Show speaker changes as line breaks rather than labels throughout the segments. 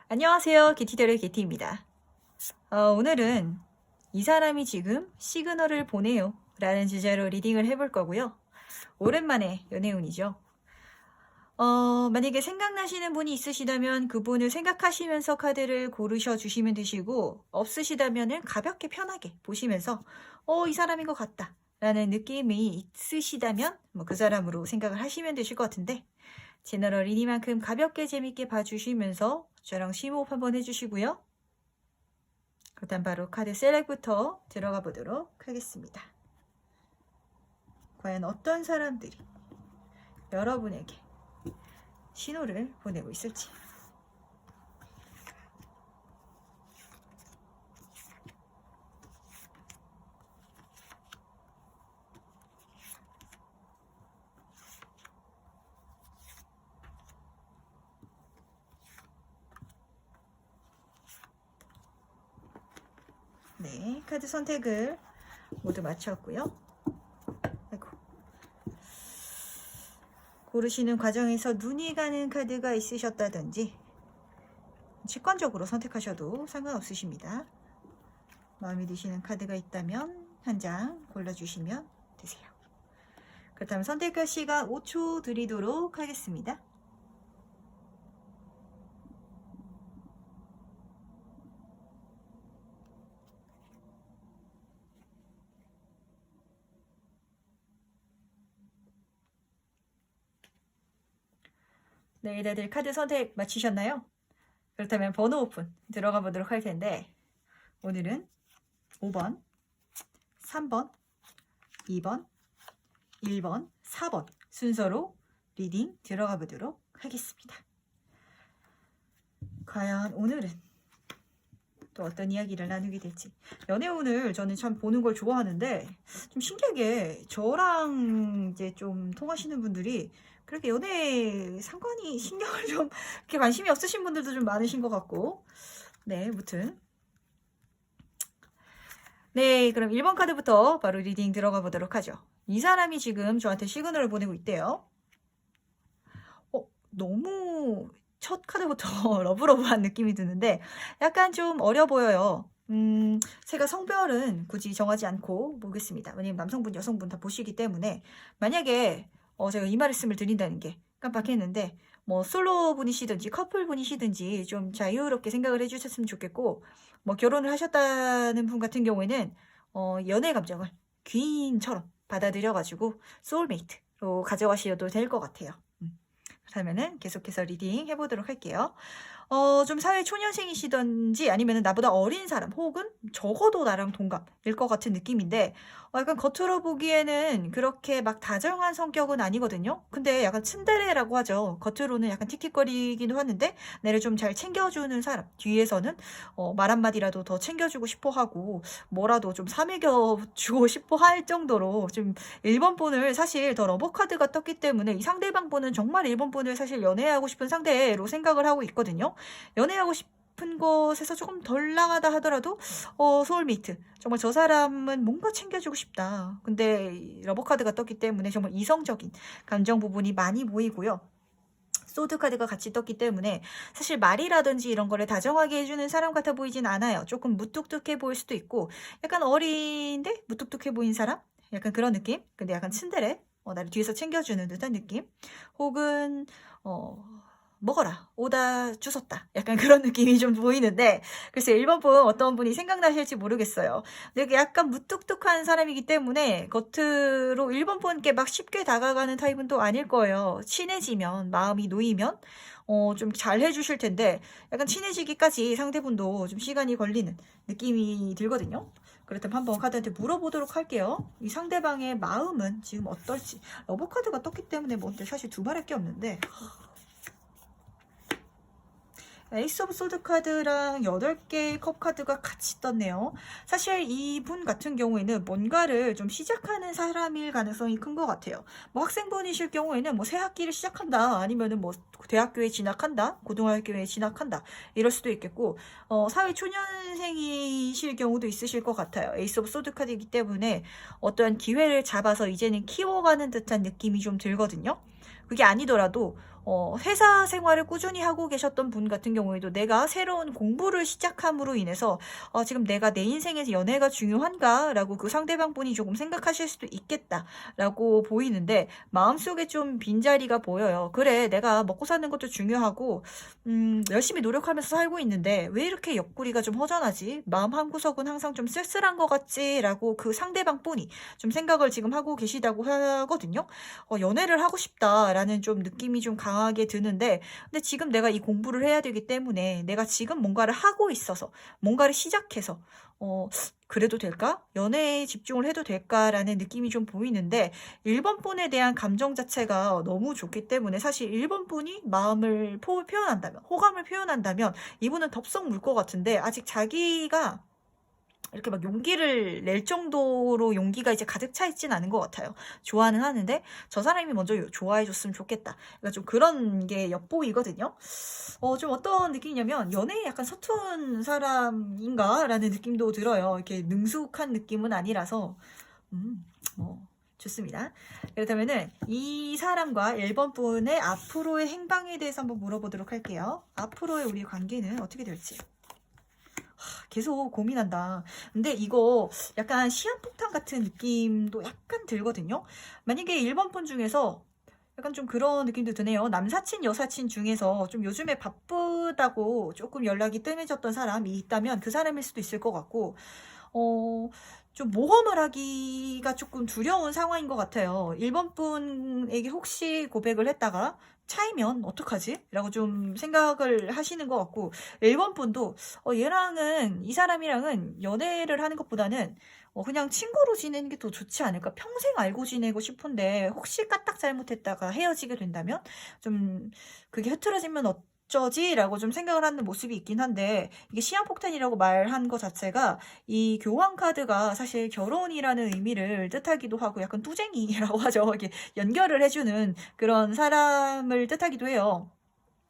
안녕하세요. 게티들의 게티입니다. 오늘은 이 사람이 지금 시그널을 보내요 라는 주제로 리딩을 해볼 거고요. 오랜만에 연애운이죠. 만약에 생각나시는 분이 있으시다면 그분을 생각하시면서 카드를 고르셔 주시면 되시고, 없으시다면 가볍게 편하게 보시면서 이 사람인 것 같다 라는 느낌이 있으시다면 그 사람으로 생각을 하시면 되실 것 같은데, 제너럴 리딩만큼 가볍게 재밌게 봐주시면서 저랑 심호흡 한번 해주시고요. 그렇다면 바로 카드 셀렉부터 들어가 보도록 하겠습니다. 과연 어떤 사람들이 여러분에게 신호를 보내고 있을지. 네, 카드 선택을 모두 마쳤고요. 아이고. 고르시는 과정에서 눈이 가는 카드가 있으셨다든지 직관적으로 선택하셔도 상관없으십니다. 마음에 드시는 카드가 있다면 한 장 골라주시면 되세요. 그렇다면 선택할 시간 5초 드리도록 하겠습니다. 네, 다들 카드 선택 마치셨나요? 그렇다면 번호 오픈 들어가 보도록 할 텐데, 오늘은 5번, 3번, 2번, 1번, 4번 순서로 리딩 들어가 보도록 하겠습니다. 과연 오늘은 또 어떤 이야기를 나누게 될지. 연애운을 저는 참 보는 걸 좋아하는데, 좀 신기하게 저랑 이제 좀 통하시는 분들이 그렇게 연애에 상관이 신경을 좀 이렇게 관심이 없으신 분들도 좀 많으신 것 같고. 네, 무튼 네, 그럼 1번 카드부터 바로 리딩 들어가 보도록 하죠. 이 사람이 지금 저한테 시그널을 보내고 있대요. 너무 첫 카드부터 러브러브한 느낌이 드는데 약간 좀 어려 보여요. 제가 성별은 굳이 정하지 않고 보겠습니다. 왜냐면 남성분, 여성분 다 보시기 때문에, 만약에 제가 이 말씀을 드린다는 게 깜빡했는데, 뭐 솔로 분이시든지 커플 분이시든지 좀 자유롭게 생각을 해주셨으면 좋겠고, 뭐 결혼을 하셨다는 분 같은 경우에는 연애 감정을 귀인처럼 받아들여가지고 소울메이트로 가져가셔도 될 것 같아요. 그러면은 계속해서 리딩 해보도록 할게요. 좀 사회 초년생이시던지 아니면 나보다 어린 사람 혹은 적어도 나랑 동갑일 것 같은 느낌인데, 약간 겉으로 보기에는 그렇게 막 다정한 성격은 아니거든요. 근데 약간 츤데레라고 하죠. 겉으로는 약간 틱틱거리기도 하는데 나를 좀 잘 챙겨주는 사람, 뒤에서는 말 한마디라도 더 챙겨주고 싶어 하고 뭐라도 좀 사먹여주고 싶어 할 정도로, 좀 1번 분을 사실 더 러버카드가 떴기 때문에 이 상대방 분은 정말 1번 분을 사실 연애하고 싶은 상대로 생각을 하고 있거든요. 연애하고 싶은 것에서 조금 덜 나가다 하더라도 소울메이트, 정말 저 사람은 뭔가 챙겨주고 싶다. 근데 러버카드가 떴기 때문에 정말 이성적인 감정 부분이 많이 보이고요. 소드 카드가 같이 떴기 때문에 사실 말이라든지 이런 거를 다정하게 해주는 사람 같아 보이진 않아요. 조금 무뚝뚝해 보일 수도 있고, 약간 어린데 무뚝뚝해 보인 사람? 약간 그런 느낌? 근데 약간 츤데레? 나를 뒤에서 챙겨주는 듯한 느낌? 혹은 먹어라, 오다 주웠다, 약간 그런 느낌이 좀 보이는데, 글쎄 1번 분 어떤 분이 생각나실지 모르겠어요. 근데 약간 무뚝뚝한 사람이기 때문에 겉으로 1번 분께 막 쉽게 다가가는 타입은 또 아닐 거예요. 친해지면, 마음이 놓이면 좀 잘 해주실 텐데, 약간 친해지기까지 상대분도 좀 시간이 걸리는 느낌이 들거든요. 그렇다면 한번 카드한테 물어보도록 할게요. 이 상대방의 마음은 지금 어떨지. 러브카드가 떴기 때문에 뭔데 사실 두 말할 게 없는데, 에이스 오브 소드 카드랑 8개의 컵 카드가 같이 떴네요. 사실 이분 같은 경우에는 뭔가를 좀 시작하는 사람일 가능성이 큰 것 같아요. 뭐 학생분이실 경우에는 뭐 새 학기를 시작한다, 아니면은 뭐 대학교에 진학한다, 고등학교에 진학한다, 이럴 수도 있겠고, 사회 초년생이실 경우도 있으실 것 같아요. 에이스 오브 소드 카드이기 때문에 어떠한 기회를 잡아서 이제는 키워가는 듯한 느낌이 좀 들거든요. 그게 아니더라도 회사 생활을 꾸준히 하고 계셨던 분 같은 경우에도 내가 새로운 공부를 시작함으로 인해서 지금 내가 내 인생에서 연애가 중요한가라고 그 상대방 분이 조금 생각하실 수도 있겠다라고 보이는데 마음속에 좀 빈자리가 보여요. 그래, 내가 먹고 사는 것도 중요하고 열심히 노력하면서 살고 있는데 왜 이렇게 옆구리가 좀 허전하지? 마음 한구석은 항상 좀 쓸쓸한 것 같지라고 그 상대방 분이 좀 생각을 지금 하고 계시다고 하거든요. 연애를 하고 싶다라는 좀 느낌이 좀 강하게 드는데 근데 지금 내가 이 공부를 해야 되기 때문에 내가 지금 뭔가를 하고 있어서 뭔가를 시작해서 그래도 될까? 연애에 집중을 해도 될까라는 느낌이 좀 보이는데 1번 분에 대한 감정 자체가 너무 좋기 때문에 사실 1번 분이 마음을 표현한다면 호감을 표현한다면 이분은 덥석 물 것 같은데 아직 자기가 이렇게 막 용기를 낼 정도로 용기가 이제 가득 차 있진 않은 것 같아요. 좋아는 하는데 저 사람이 먼저 좋아해 줬으면 좋겠다. 그러니까 좀 그런 게 엿보이거든요. 좀 어떤 느낌이냐면 연애에 약간 서툰 사람인가라는 느낌도 들어요. 이렇게 능숙한 느낌은 아니라서 좋습니다. 그렇다면은 이 사람과 1번 분의 앞으로의 행방에 대해서 한번 물어보도록 할게요. 앞으로의 우리 관계는 어떻게 될지. 계속 고민한다. 근데 이거 약간 시한폭탄 같은 느낌도 약간 들거든요. 만약에 1번 분 중에서 약간 좀 그런 느낌도 드네요. 남사친, 여사친 중에서 좀 요즘에 바쁘다고 조금 연락이 뜸해졌던 사람이 있다면 그 사람일 수도 있을 것 같고, 좀 모험을 하기가 조금 두려운 상황인 것 같아요. 1번 분에게 혹시 고백을 했다가 차이면 어떡하지? 라고 좀 생각을 하시는 것 같고 1번 분도 얘랑은 이 사람이랑은 연애를 하는 것보다는 그냥 친구로 지내는 게 더 좋지 않을까? 평생 알고 지내고 싶은데 혹시 까딱 잘못했다가 헤어지게 된다면 좀 그게 흐트러지면 어쩌지? 라고 좀 생각을 하는 모습이 있긴 한데 이게 시한폭탄이라고 말한 것 자체가 이 교환 카드가 사실 결혼이라는 의미를 뜻하기도 하고 약간 뚜쟁이라고 하죠. 이게 연결을 해주는 그런 사람을 뜻하기도 해요.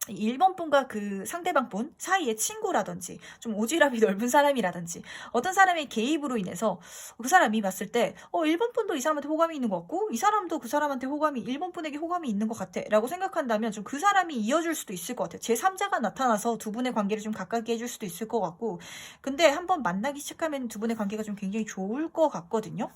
1번 분과 그 상대방 분 사이의 친구라든지 좀 오지랖이 넓은 사람이라든지 어떤 사람의 개입으로 인해서 그 사람이 봤을 때 1번 분도 이 사람한테 호감이 있는 것 같고 이 사람도 그 사람한테 1번 분에게 호감이 있는 것 같아 라고 생각한다면 좀 그 사람이 이어줄 수도 있을 것 같아요. 제3자가 나타나서 두 분의 관계를 좀 가깝게 해줄 수도 있을 것 같고 근데 한번 만나기 시작하면 두 분의 관계가 좀 굉장히 좋을 것 같거든요.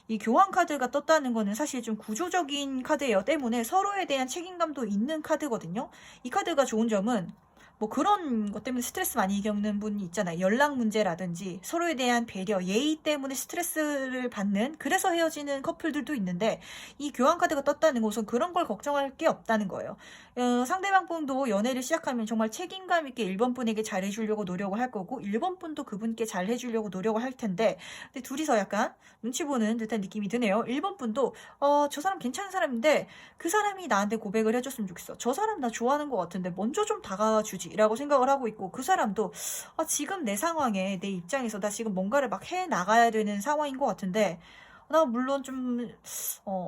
이 교환 카드가 떴다는 거는 사실 좀 구조적인 카드예요. 때문에 서로에 대한 책임감도 있는 카드거든요. 이 카드가 좋은 점은 뭐 그런 것 때문에 스트레스 많이 겪는 분이 있잖아요. 연락 문제라든지 서로에 대한 배려, 예의 때문에 스트레스를 받는 그래서 헤어지는 커플들도 있는데 이 교환 카드가 떴다는 것은 그런 걸 걱정할 게 없다는 거예요. 상대방 분도 연애를 시작하면 정말 책임감 있게 1번 분에게 잘해주려고 노력을 할 거고 1번 분도 그분께 잘해주려고 노력을 할 텐데 근데 둘이서 약간 눈치 보는 듯한 느낌이 드네요. 1번 분도 저 사람 괜찮은 사람인데 그 사람이 나한테 고백을 해줬으면 좋겠어. 저 사람 나 좋아하는 것 같은데 먼저 좀 다가주지 라고 생각을 하고 있고 그 사람도 지금 내 상황에 내 입장에서 나 지금 뭔가를 막 해 나가야 되는 상황인 것 같은데 나 물론 좀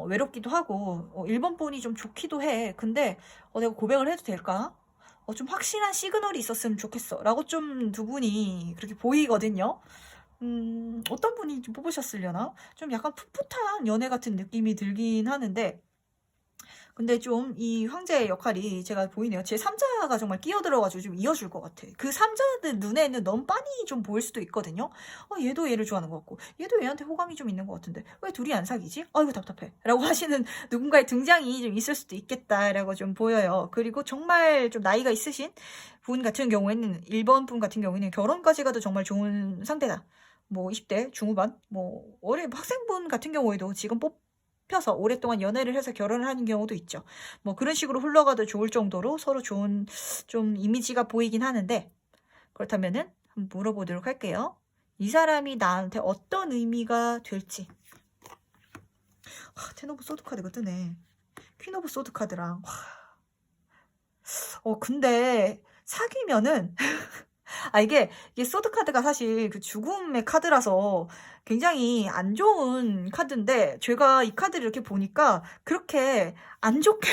외롭기도 하고 1번 분이 좀 좋기도 해. 근데 내가 고백을 해도 될까? 좀 확실한 시그널이 있었으면 좋겠어 라고 좀 두 분이 그렇게 보이거든요. 어떤 분이 좀 뽑으셨으려나? 좀 약간 풋풋한 연애 같은 느낌이 들긴 하는데 근데 좀 이 황제의 역할이 제가 보이네요. 제 3자가 정말 끼어들어가지고 좀 이어줄 것 같아. 그 3자들 눈에는 너무 빤히 좀 보일 수도 있거든요. 얘도 얘를 좋아하는 것 같고 얘도 얘한테 호감이 좀 있는 것 같은데 왜 둘이 안 사귀지? 아이고 답답해 라고 하시는 누군가의 등장이 좀 있을 수도 있겠다라고 좀 보여요. 그리고 정말 좀 나이가 있으신 분 같은 경우에는 1번 분 같은 경우에는 결혼까지 가도 정말 좋은 상태다. 뭐 20대 중후반 뭐 어린 학생분 같은 경우에도 지금 뽑혀서 오랫동안 연애를 해서 결혼을 하는 경우도 있죠. 뭐 그런 식으로 흘러가도 좋을 정도로 서로 좋은 좀 이미지가 보이긴 하는데 그렇다면은 한번 물어보도록 할게요. 이 사람이 나한테 어떤 의미가 될지. 텐 오브 소드 카드가 뜨네. 퀸 오브 소드 카드랑. 근데 사귀면은 이게 소드 카드가 사실 그 죽음의 카드라서 굉장히 안 좋은 카드인데 제가 이 카드를 이렇게 보니까 그렇게 안 좋게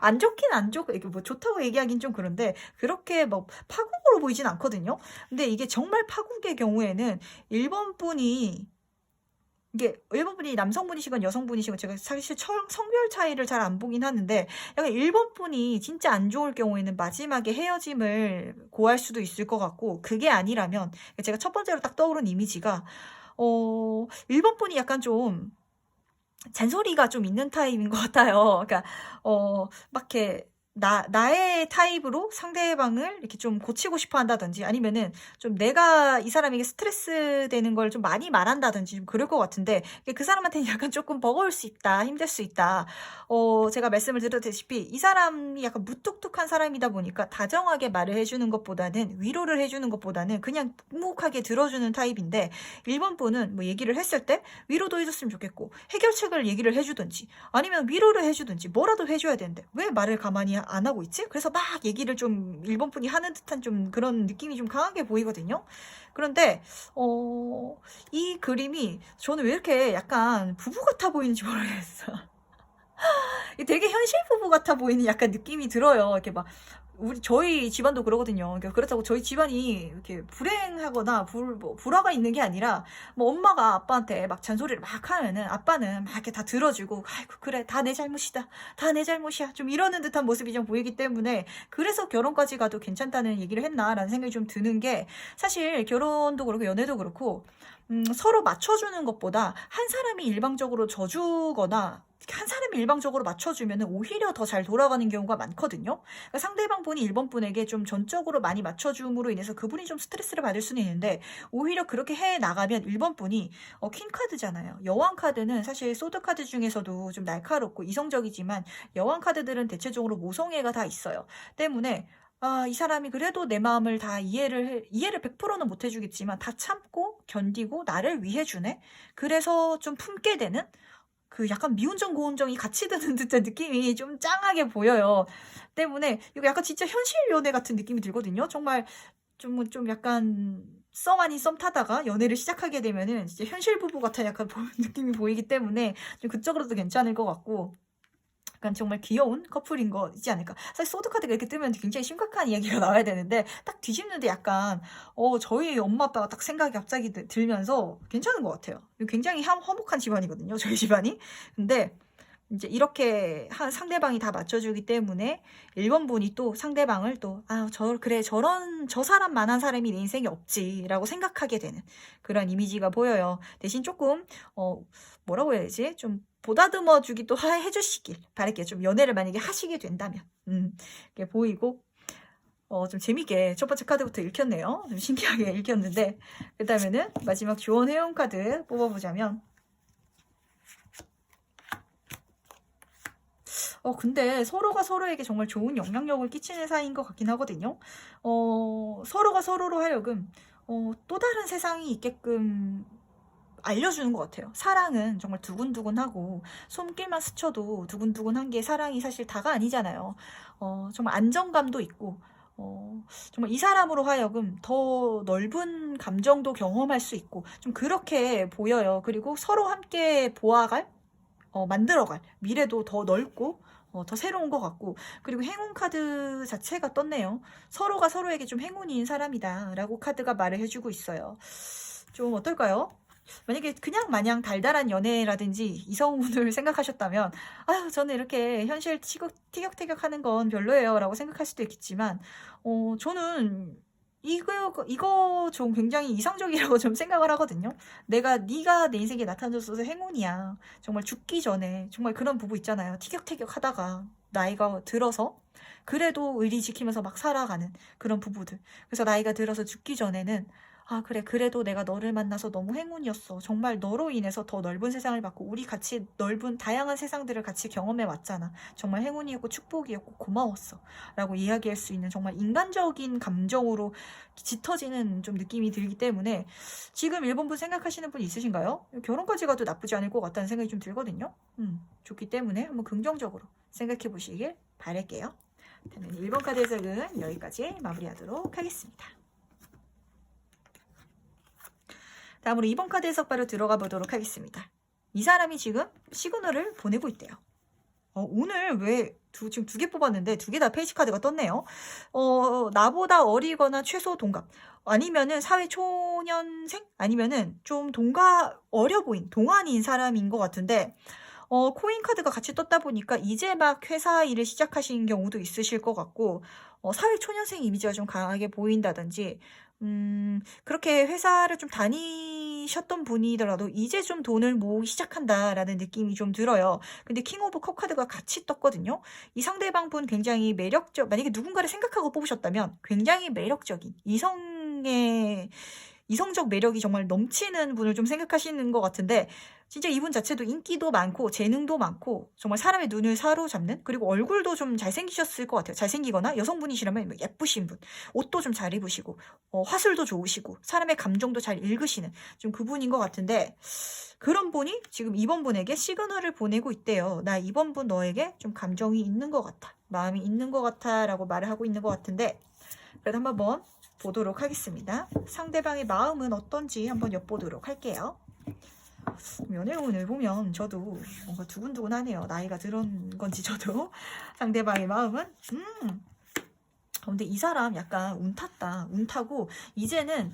안 좋긴 안 좋고 이게 뭐 좋다고 얘기하긴 좀 그런데 그렇게 뭐 파국으로 보이진 않거든요. 근데 이게 정말 파국의 경우에는 1번 분이 이게 1번 분이 남성분이시건 여성분이시건 제가 사실 성별 차이를 잘 안 보긴 하는데 약간 1번 분이 진짜 안 좋을 경우에는 마지막에 헤어짐을 고할 수도 있을 것 같고, 그게 아니라면 제가 첫 번째로 딱 떠오른 이미지가 1번 분이 약간 좀 잔소리가 좀 있는 타입인 것 같아요. 그러니까 막 이렇게 나의 타입으로 상대방을 이렇게 좀 고치고 싶어 한다든지, 아니면은 좀 내가 이 사람에게 스트레스 되는 걸 좀 많이 말한다든지 좀 그럴 것 같은데, 그 사람한테는 약간 조금 버거울 수 있다, 힘들 수 있다. 제가 말씀을 드렸다시피 이 사람이 약간 무뚝뚝한 사람이다 보니까 다정하게 말을 해주는 것보다는, 위로를 해주는 것보다는 그냥 묵묵하게 들어주는 타입인데, 1번 분은 뭐 얘기를 했을 때 위로도 해줬으면 좋겠고 해결책을 얘기를 해주든지 아니면 위로를 해주든지 뭐라도 해줘야 되는데 왜 말을 가만히 안 하고 있지? 그래서 막 얘기를 좀 1번 분이 하는 듯한 좀 그런 느낌이 좀 강하게 보이거든요. 그런데 이 그림이 저는 왜 이렇게 약간 부부 같아 보이는지 모르겠어. 되게 현실 부부 같아 보이는 약간 느낌이 들어요. 이렇게 막 저희 집안도 그러거든요. 그러니까 그렇다고 저희 집안이 이렇게 불행하거나 불화가 있는 게 아니라, 뭐 엄마가 아빠한테 막 잔소리를 막 하면은 아빠는 막 이렇게 다 들어주고, 아이고 그래 다 내 잘못이다, 다 내 잘못이야, 좀 이러는 듯한 모습이 좀 보이기 때문에, 그래서 결혼까지 가도 괜찮다는 얘기를 했나라는 생각이 좀 드는 게, 사실 결혼도 그렇고 연애도 그렇고 서로 맞춰주는 것보다 한 사람이 일방적으로 져주거나 한 사람이 일방적으로 맞춰주면 오히려 더 잘 돌아가는 경우가 많거든요. 그러니까 상대방 분이 1번 분에게 좀 전적으로 많이 맞춰줌으로 인해서 그분이 좀 스트레스를 받을 수는 있는데, 오히려 그렇게 해 나가면 1번 분이 퀸카드잖아요. 여왕 카드는 사실 소드 카드 중에서도 좀 날카롭고 이성적이지만, 여왕 카드들은 대체적으로 모성애가 다 있어요. 때문에 이 사람이 그래도 내 마음을 다 이해를 100%는 못 해주겠지만 다 참고 견디고 나를 위해 주네. 그래서 좀 품게 되는 그 약간 미운정 고운정이 같이 드는 듯한 느낌이 좀 짱하게 보여요. 때문에 이거 약간 진짜 현실 연애 같은 느낌이 들거든요. 정말 좀 약간 썸 아닌 썸 타다가 연애를 시작하게 되면은 진짜 현실 부부 같은 약간 느낌이 보이기 때문에 좀 그쪽으로도 괜찮을 것 같고, 약간 정말 귀여운 커플인 거 있지 않을까. 사실 소드카드가 이렇게 뜨면 굉장히 심각한 이야기가 나와야 되는데, 딱 뒤집는데 약간 저희 엄마 아빠가 딱 생각이 갑자기 들면서 괜찮은 것 같아요. 굉장히 화목한 집안이거든요, 저희 집안이. 근데 이제 이렇게 상대방이 다 맞춰주기 때문에 1번 분이 또 상대방을 또 그래 저 사람만한 사람이 내 인생에 없지라고 생각하게 되는 그런 이미지가 보여요. 대신 조금 뭐라고 해야 되지? 좀 보다듬어 주기도 해주시길 바랄게요. 좀 연애를 만약에 하시게 된다면 이게 보이고, 좀 재밌게 첫 번째 카드부터 읽혔네요. 좀 신기하게 읽혔는데, 그 다음에는 마지막 조언 회원 카드 뽑아보자면, 근데 서로가 서로에게 정말 좋은 영향력을 끼치는 사이인 것 같긴 하거든요. 서로가 서로로 하여금 또 다른 세상이 있게끔 알려주는 것 같아요. 사랑은 정말 두근두근하고 손길만 스쳐도 두근두근한 게 사랑이 사실 다가 아니잖아요. 정말 안정감도 있고, 정말 이 사람으로 하여금 더 넓은 감정도 경험할 수 있고 좀 그렇게 보여요. 그리고 서로 함께 보아갈, 만들어갈 미래도 더 넓고 더 새로운 것 같고, 그리고 행운 카드 자체가 떴네요. 서로가 서로에게 좀 행운인 사람이다 라고 카드가 말을 해주고 있어요. 좀 어떨까요? 만약에 그냥 마냥 달달한 연애라든지 이성운을 생각하셨다면, 저는 이렇게 현실 티격태격 하는 건 별로예요 라고 생각할 수도 있겠지만, 저는 이거 좀 굉장히 이상적이라고 좀 생각을 하거든요. 네가 내 인생에 나타나줘서 행운이야. 정말 죽기 전에 정말 그런 부부 있잖아요. 티격태격 하다가 나이가 들어서 그래도 의리 지키면서 막 살아가는 그런 부부들. 그래서 나이가 들어서 죽기 전에는 그래, 그래도 내가 너를 만나서 너무 행운이었어. 정말 너로 인해서 더 넓은 세상을 봤고 우리 같이 넓은 다양한 세상들을 같이 경험해 왔잖아. 정말 행운이었고 축복이었고 고마웠어 라고 이야기할 수 있는 정말 인간적인 감정으로 짙어지는 좀 느낌이 들기 때문에, 지금 일본 분 생각하시는 분 있으신가요? 결혼까지 가도 나쁘지 않을 것 같다는 생각이 좀 들거든요. 좋기 때문에 한번 긍정적으로 생각해 보시길 바랄게요. 그러면 1번 카드 해석은 여기까지 마무리하도록 하겠습니다. 다음으로 2번 카드 해석 바로 들어가 보도록 하겠습니다. 이 사람이 지금 시그널을 보내고 있대요. 오늘 왜 지금 두 개 뽑았는데 두 개 다 페이지 카드가 떴네요. 나보다 어리거나 최소 동갑. 아니면은 사회 초년생? 아니면은 좀 어려 보인, 동안인 사람인 것 같은데, 코인 카드가 같이 떴다 보니까 이제 막 회사 일을 시작하신 경우도 있으실 것 같고, 사회 초년생 이미지가 좀 강하게 보인다든지, 그렇게 회사를 좀 다니셨던 분이더라도 이제 좀 돈을 모으기 시작한다라는 느낌이 좀 들어요. 근데 킹 오브 컵 카드가 같이 떴거든요. 이 상대방 분 굉장히 만약에 누군가를 생각하고 뽑으셨다면 굉장히 매력적인 이성적 매력이 정말 넘치는 분을 좀 생각하시는 것 같은데, 진짜 이분 자체도 인기도 많고 재능도 많고 정말 사람의 눈을 사로잡는, 그리고 얼굴도 좀 잘생기셨을 것 같아요. 잘생기거나 여성분이시라면 뭐 예쁘신 분, 옷도 좀 잘 입으시고 화술도 좋으시고 사람의 감정도 잘 읽으시는 좀 그분인 것 같은데, 그런 분이 지금 이번 분에게 시그널을 보내고 있대요. 나 이번 분 너에게 좀 감정이 있는 것 같아, 마음이 있는 것 같아 라고 말을 하고 있는 것 같은데, 그래도 한번 보도록 하겠습니다. 상대방의 마음은 어떤지 한번 엿보도록 할게요. 연애운을 보면 저도 뭔가 두근두근하네요. 나이가 들은 건지 저도. 상대방의 마음은 근데 이 사람 약간 운 타고 이제는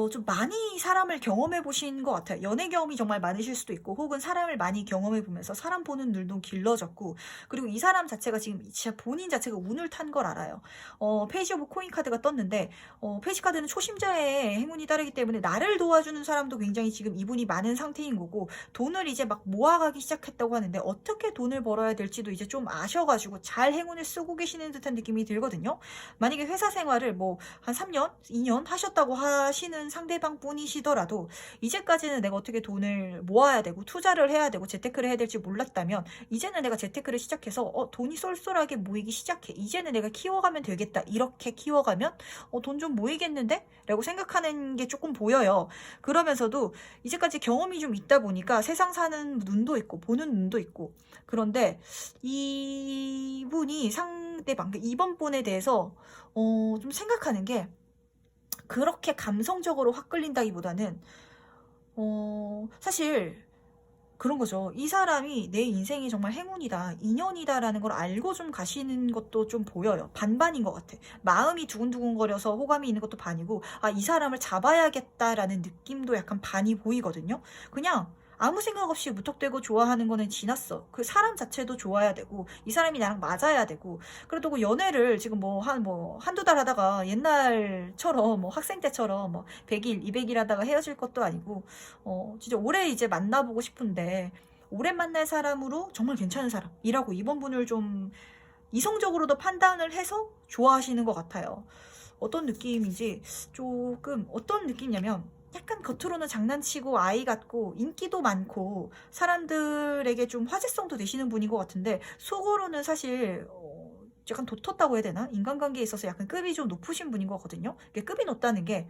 좀 많이 사람을 경험해 보신 것 같아요. 연애 경험이 정말 많으실 수도 있고, 혹은 사람을 많이 경험해 보면서 사람 보는 눈도 길러졌고, 그리고 이 사람 자체가 지금 진짜 본인 자체가 운을 탄 걸 알아요. 페이지 오브 코인 카드가 떴는데, 페이지 카드는 초심자의 행운이 따르기 때문에 나를 도와주는 사람도 굉장히 지금 이분이 많은 상태인 거고, 돈을 이제 막 모아가기 시작했다고 하는데 어떻게 돈을 벌어야 될지도 이제 좀 아셔가지고 잘 행운을 쓰고 계시는 듯한 느낌이 들거든요. 만약에 회사 생활을 뭐 한 3년, 2년 하셨다고 하시는 상대방 분이시더라도 이제까지는 내가 어떻게 돈을 모아야 되고 투자를 해야 되고 재테크를 해야 될지 몰랐다면, 이제는 내가 재테크를 시작해서 돈이 쏠쏠하게 모이기 시작해, 이제는 내가 키워가면 되겠다, 이렇게 키워가면 돈 좀 모이겠는데? 라고 생각하는 게 조금 보여요. 그러면서도 이제까지 경험이 좀 있다 보니까 세상 사는 눈도 있고 보는 눈도 있고, 그런데 이분이 상대방, 이번 분에 대해서 좀 생각하는 게 그렇게 감성적으로 확 끌린다기보다는 사실 그런 거죠. 이 사람이 내 인생이 정말 행운이다, 인연이다라는 걸 알고 좀 가시는 것도 좀 보여요. 반반인 것 같아. 마음이 두근두근거려서 호감이 있는 것도 반이고, 이 사람을 잡아야겠다라는 느낌도 약간 반이 보이거든요. 그냥 아무 생각 없이 무턱대고 좋아하는 거는 지났어. 그 사람 자체도 좋아야 되고, 이 사람이 나랑 맞아야 되고, 그래도 그 연애를 지금 한두 달 하다가 옛날처럼 학생 때처럼 100일, 200일 하다가 헤어질 것도 아니고, 진짜 오래 이제 만나보고 싶은데, 오래 만날 사람으로 정말 괜찮은 사람이라고 이번 분을 좀 이성적으로도 판단을 해서 좋아하시는 것 같아요. 어떤 느낌인지 조금, 어떤 느낌이냐면, 약간 겉으로는 장난치고 아이 같고 인기도 많고 사람들에게 좀 화제성도 되시는 분인 것 같은데, 속으로는 사실 약간 도텄다고 해야 되나? 인간관계에 있어서 약간 급이 좀 높으신 분인 것 같거든요. 급이 높다는 게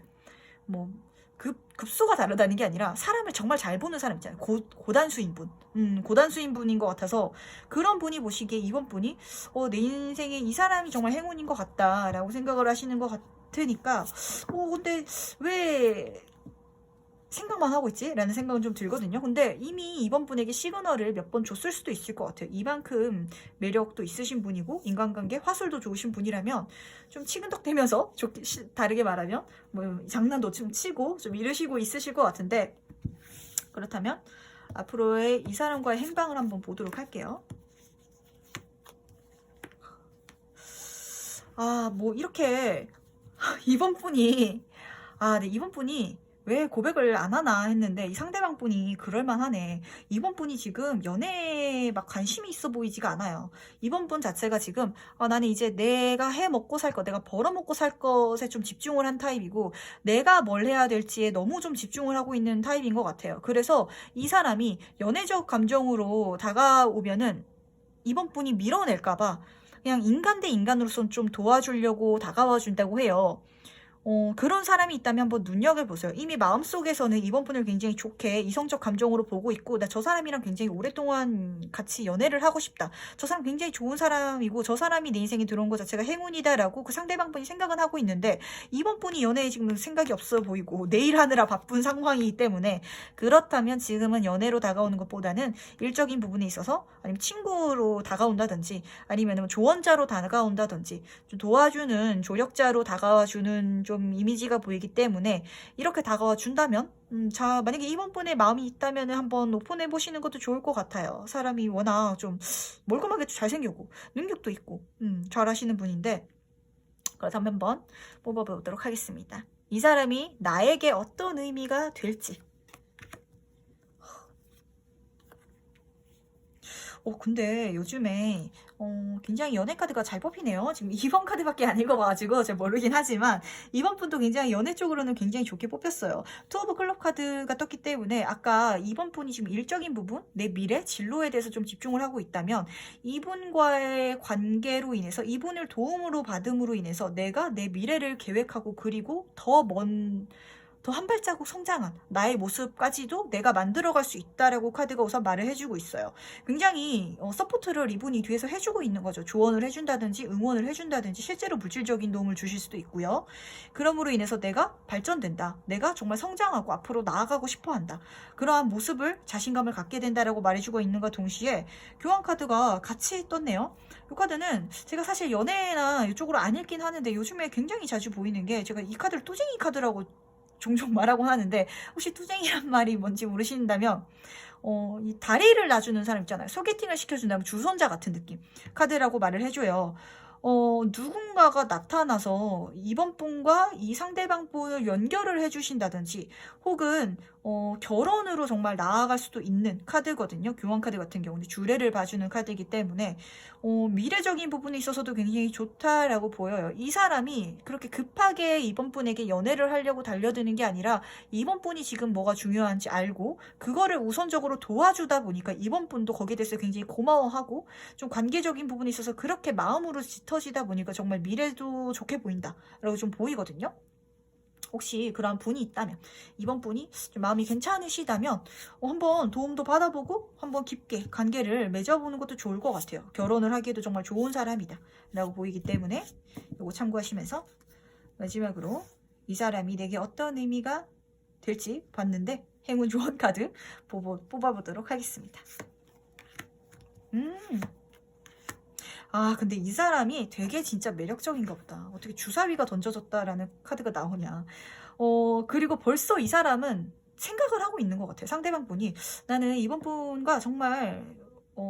뭐 급수가 다르다는 게 아니라 사람을 정말 잘 보는 사람 있잖아요. 고단수인 분. 고단수인 분인 것 같아서, 그런 분이 보시기에 이번 분이 내 인생에 이 사람이 정말 행운인 것 같다라고 생각을 하시는 것 같으니까, 근데 왜 생각만 하고 있지? 라는 생각은 좀 들거든요. 근데 이미 이번 분에게 시그널을 몇 번 줬을 수도 있을 것 같아요. 이만큼 매력도 있으신 분이고 인간관계 화술도 좋으신 분이라면 좀 치근덕대면서, 다르게 말하면 장난도 좀 치고 좀 이러시고 있으실 것 같은데, 그렇다면 앞으로의 이 사람과의 행방을 한번 보도록 할게요. 이렇게 이번 분이 네, 이번 분이 왜 고백을 안 하나 했는데 이 상대방 분이 그럴만하네. 이번 분이 지금 연애에 막 관심이 있어 보이지가 않아요. 이번 분 자체가 지금 나는 이제 내가 해 먹고 살 것, 내가 벌어 먹고 살 것에 좀 집중을 한 타입이고, 내가 뭘 해야 될지에 너무 좀 집중을 하고 있는 타입인 것 같아요. 그래서 이 사람이 연애적 감정으로 다가오면은 이번 분이 밀어낼까봐 그냥 인간 대 인간으로선 좀 도와주려고 다가와 준다고 해요. 그런 사람이 있다면 한번 눈여겨보세요. 이미 마음속에서는 이번 분을 굉장히 좋게 이성적 감정으로 보고 있고, 나 저 사람이랑 굉장히 오랫동안 같이 연애를 하고 싶다. 저 사람 굉장히 좋은 사람이고, 저 사람이 내 인생에 들어온 것 자체가 행운이다라고 그 상대방 분이 생각은 하고 있는데, 이번 분이 연애에 지금 생각이 없어 보이고, 내일 하느라 바쁜 상황이기 때문에, 그렇다면 지금은 연애로 다가오는 것보다는 일적인 부분에 있어서, 아니면 친구로 다가온다든지, 아니면 조언자로 다가온다든지, 좀 도와주는 조력자로 다가와주는 좀 이미지가 보이기 때문에 이렇게 다가와 준다면 자, 만약에 이번 분의 마음이 있다면 한번 오픈해 보시는 것도 좋을 것 같아요. 사람이 워낙 좀 멀끔하게 잘생기고 능력도 있고 잘하시는 분인데, 그렇다면 한번 뽑아보도록 하겠습니다. 이 사람이 나에게 어떤 의미가 될지. 근데 요즘에 굉장히 연애 카드가 잘 뽑히네요. 지금 2번 카드밖에 안 읽어봐가지고 잘 모르긴 하지만, 이번 분도 굉장히 연애 쪽으로는 굉장히 좋게 뽑혔어요. 투 오브 클럽 카드가 떴기 때문에 아까 이번 분이 지금 일적인 부분, 내 미래, 진로에 대해서 좀 집중을 하고 있다면, 이분과의 관계로 인해서, 이분을 도움으로 받음으로 인해서 내가 내 미래를 계획하고 그리고 더 한 발자국 성장한 나의 모습까지도 내가 만들어갈 수 있다라고 카드가 우선 말을 해주고 있어요. 굉장히 서포트를 이분이 뒤에서 해주고 있는 거죠. 조언을 해준다든지 응원을 해준다든지 실제로 물질적인 도움을 주실 수도 있고요. 그러므로 인해서 내가 발전된다. 내가 정말 성장하고 앞으로 나아가고 싶어한다. 그러한 모습을, 자신감을 갖게 된다라고 말해주고 있는과 동시에 교환 카드가 같이 떴네요. 이 카드는 제가 사실 연애나 이쪽으로 안 읽긴 하는데 요즘에 굉장히 자주 보이는 게, 제가 이 카드를 뚜쟁이 카드라고 종종 말하고 하는데, 혹시 투쟁이란 말이 뭔지 모르신다면 이 다리를 놔주는 사람 있잖아요. 소개팅을 시켜준다면 주선자 같은 느낌 카드라고 말을 해줘요. 누군가가 나타나서 이번 분과 이 상대방 분을 연결을 해주신다든지, 혹은 결혼으로 정말 나아갈 수도 있는 카드거든요. 교환 카드 같은 경우는 주례를 봐주는 카드이기 때문에 미래적인 부분에 있어서도 굉장히 좋다라고 보여요. 이 사람이 그렇게 급하게 이번 분에게 연애를 하려고 달려드는 게 아니라, 이번 분이 지금 뭐가 중요한지 알고 그거를 우선적으로 도와주다 보니까 이번 분도 거기에 대해서 굉장히 고마워하고, 좀 관계적인 부분에 있어서 그렇게 마음으로 짙어지다 보니까 정말 미래도 좋게 보인다라고 좀 보이거든요. 혹시 그런 분이 있다면, 이번 분이 좀 마음이 괜찮으시다면 한번 도움도 받아보고 한번 깊게 관계를 맺어보는 것도 좋을 것 같아요. 결혼을 하기에도 정말 좋은 사람이다 라고 보이기 때문에 이거 참고하시면서, 마지막으로 이 사람이 내게 어떤 의미가 될지 봤는데 행운 조언 카드 뽑아보도록 하겠습니다. 근데 이 사람이 되게 진짜 매력적인가 보다. 어떻게 주사위가 던져졌다라는 카드가 나오냐. 그리고 벌써 이 사람은 생각을 하고 있는 것 같아요. 상대방 분이, 나는 이번 분과 정말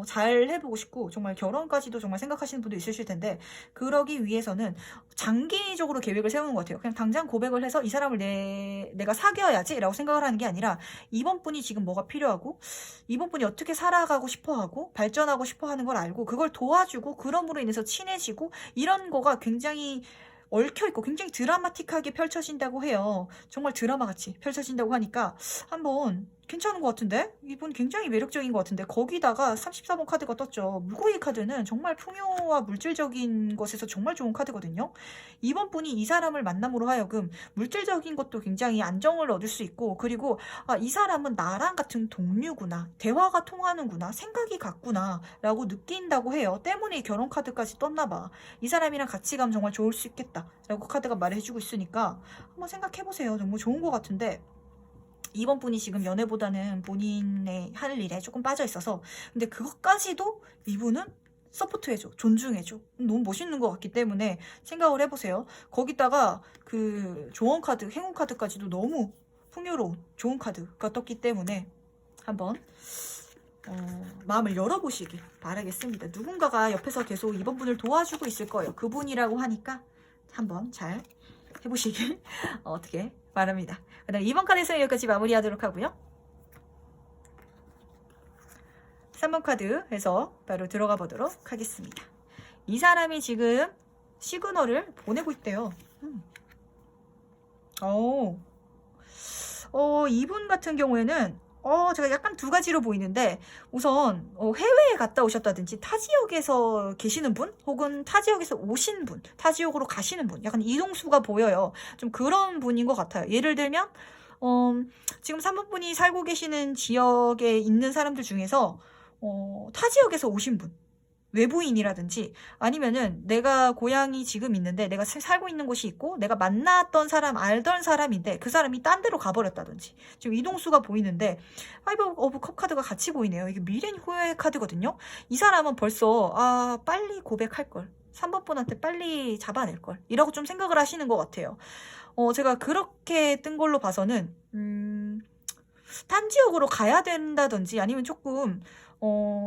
잘 해보고 싶고, 정말 결혼까지도 정말 생각하시는 분도 있으실 텐데, 그러기 위해서는 장기적으로 계획을 세우는 것 같아요. 그냥 당장 고백을 해서 이 사람을 내가 사귀어야지 라고 생각을 하는 게 아니라, 이번 분이 지금 뭐가 필요하고, 이번 분이 어떻게 살아가고 싶어하고 발전하고 싶어하는 걸 알고 그걸 도와주고, 그럼으로 인해서 친해지고, 이런 거가 굉장히 얽혀있고 굉장히 드라마틱하게 펼쳐진다고 해요. 정말 드라마같이 펼쳐진다고 하니까 한번 괜찮은 것 같은데? 이분 굉장히 매력적인 것 같은데? 거기다가 34번 카드가 떴죠. 물고기 카드는 정말 풍요와 물질적인 것에서 정말 좋은 카드거든요. 이번 분이 이 사람을 만남으로 하여금 물질적인 것도 굉장히 안정을 얻을 수 있고, 그리고 이 사람은 나랑 같은 동료구나, 대화가 통하는구나, 생각이 같구나 라고 느낀다고 해요. 때문에 결혼 카드까지 떴나봐. 이 사람이랑 같이 가면 정말 좋을 수 있겠다 라고 카드가 말해주고 있으니까 한번 생각해보세요. 너무 좋은 것 같은데, 이번 분이 지금 연애보다는 본인의 할 일에 조금 빠져 있어서, 근데 그것까지도 이분은 서포트해줘, 존중해줘. 너무 멋있는 것 같기 때문에 생각을 해보세요. 거기다가 그 조언 카드, 행운 카드까지도 너무 풍요로운 좋은 카드가 떴기 때문에 한번 마음을 열어보시길 바라겠습니다. 누군가가 옆에서 계속 이번 분을 도와주고 있을 거예요. 그분이라고 하니까 한번 잘 해보시길 어떻게 바랍니다. 그다음 2번 카드에서 여기까지 마무리하도록 하고요. 3번 카드 해서 바로 들어가 보도록 하겠습니다. 이 사람이 지금 시그널을 보내고 있대요. 이분 같은 경우에는 제가 약간 두 가지로 보이는데, 우선 해외에 갔다 오셨다든지 타 지역에서 계시는 분, 혹은 타 지역에서 오신 분, 타 지역으로 가시는 분, 약간 이동수가 보여요. 좀 그런 분인 것 같아요. 예를 들면 지금 3번 분이 살고 계시는 지역에 있는 사람들 중에서 타 지역에서 오신 분, 외부인이라든지, 아니면은 내가 고향이 지금 있는데 내가 살고 있는 곳이 있고 내가 만났던 사람, 알던 사람인데 그 사람이 딴 데로 가버렸다든지, 지금 이동수가 보이는데 파이브 오브 컵 카드가 같이 보이네요. 이게 미래인 후회 카드거든요. 이 사람은 벌써 빨리 고백할 걸, 3번 분한테 빨리 잡아낼 걸, 이라고 좀 생각을 하시는 것 같아요. 제가 그렇게 뜬 걸로 봐서는 딴 지역으로 가야 된다든지, 아니면 조금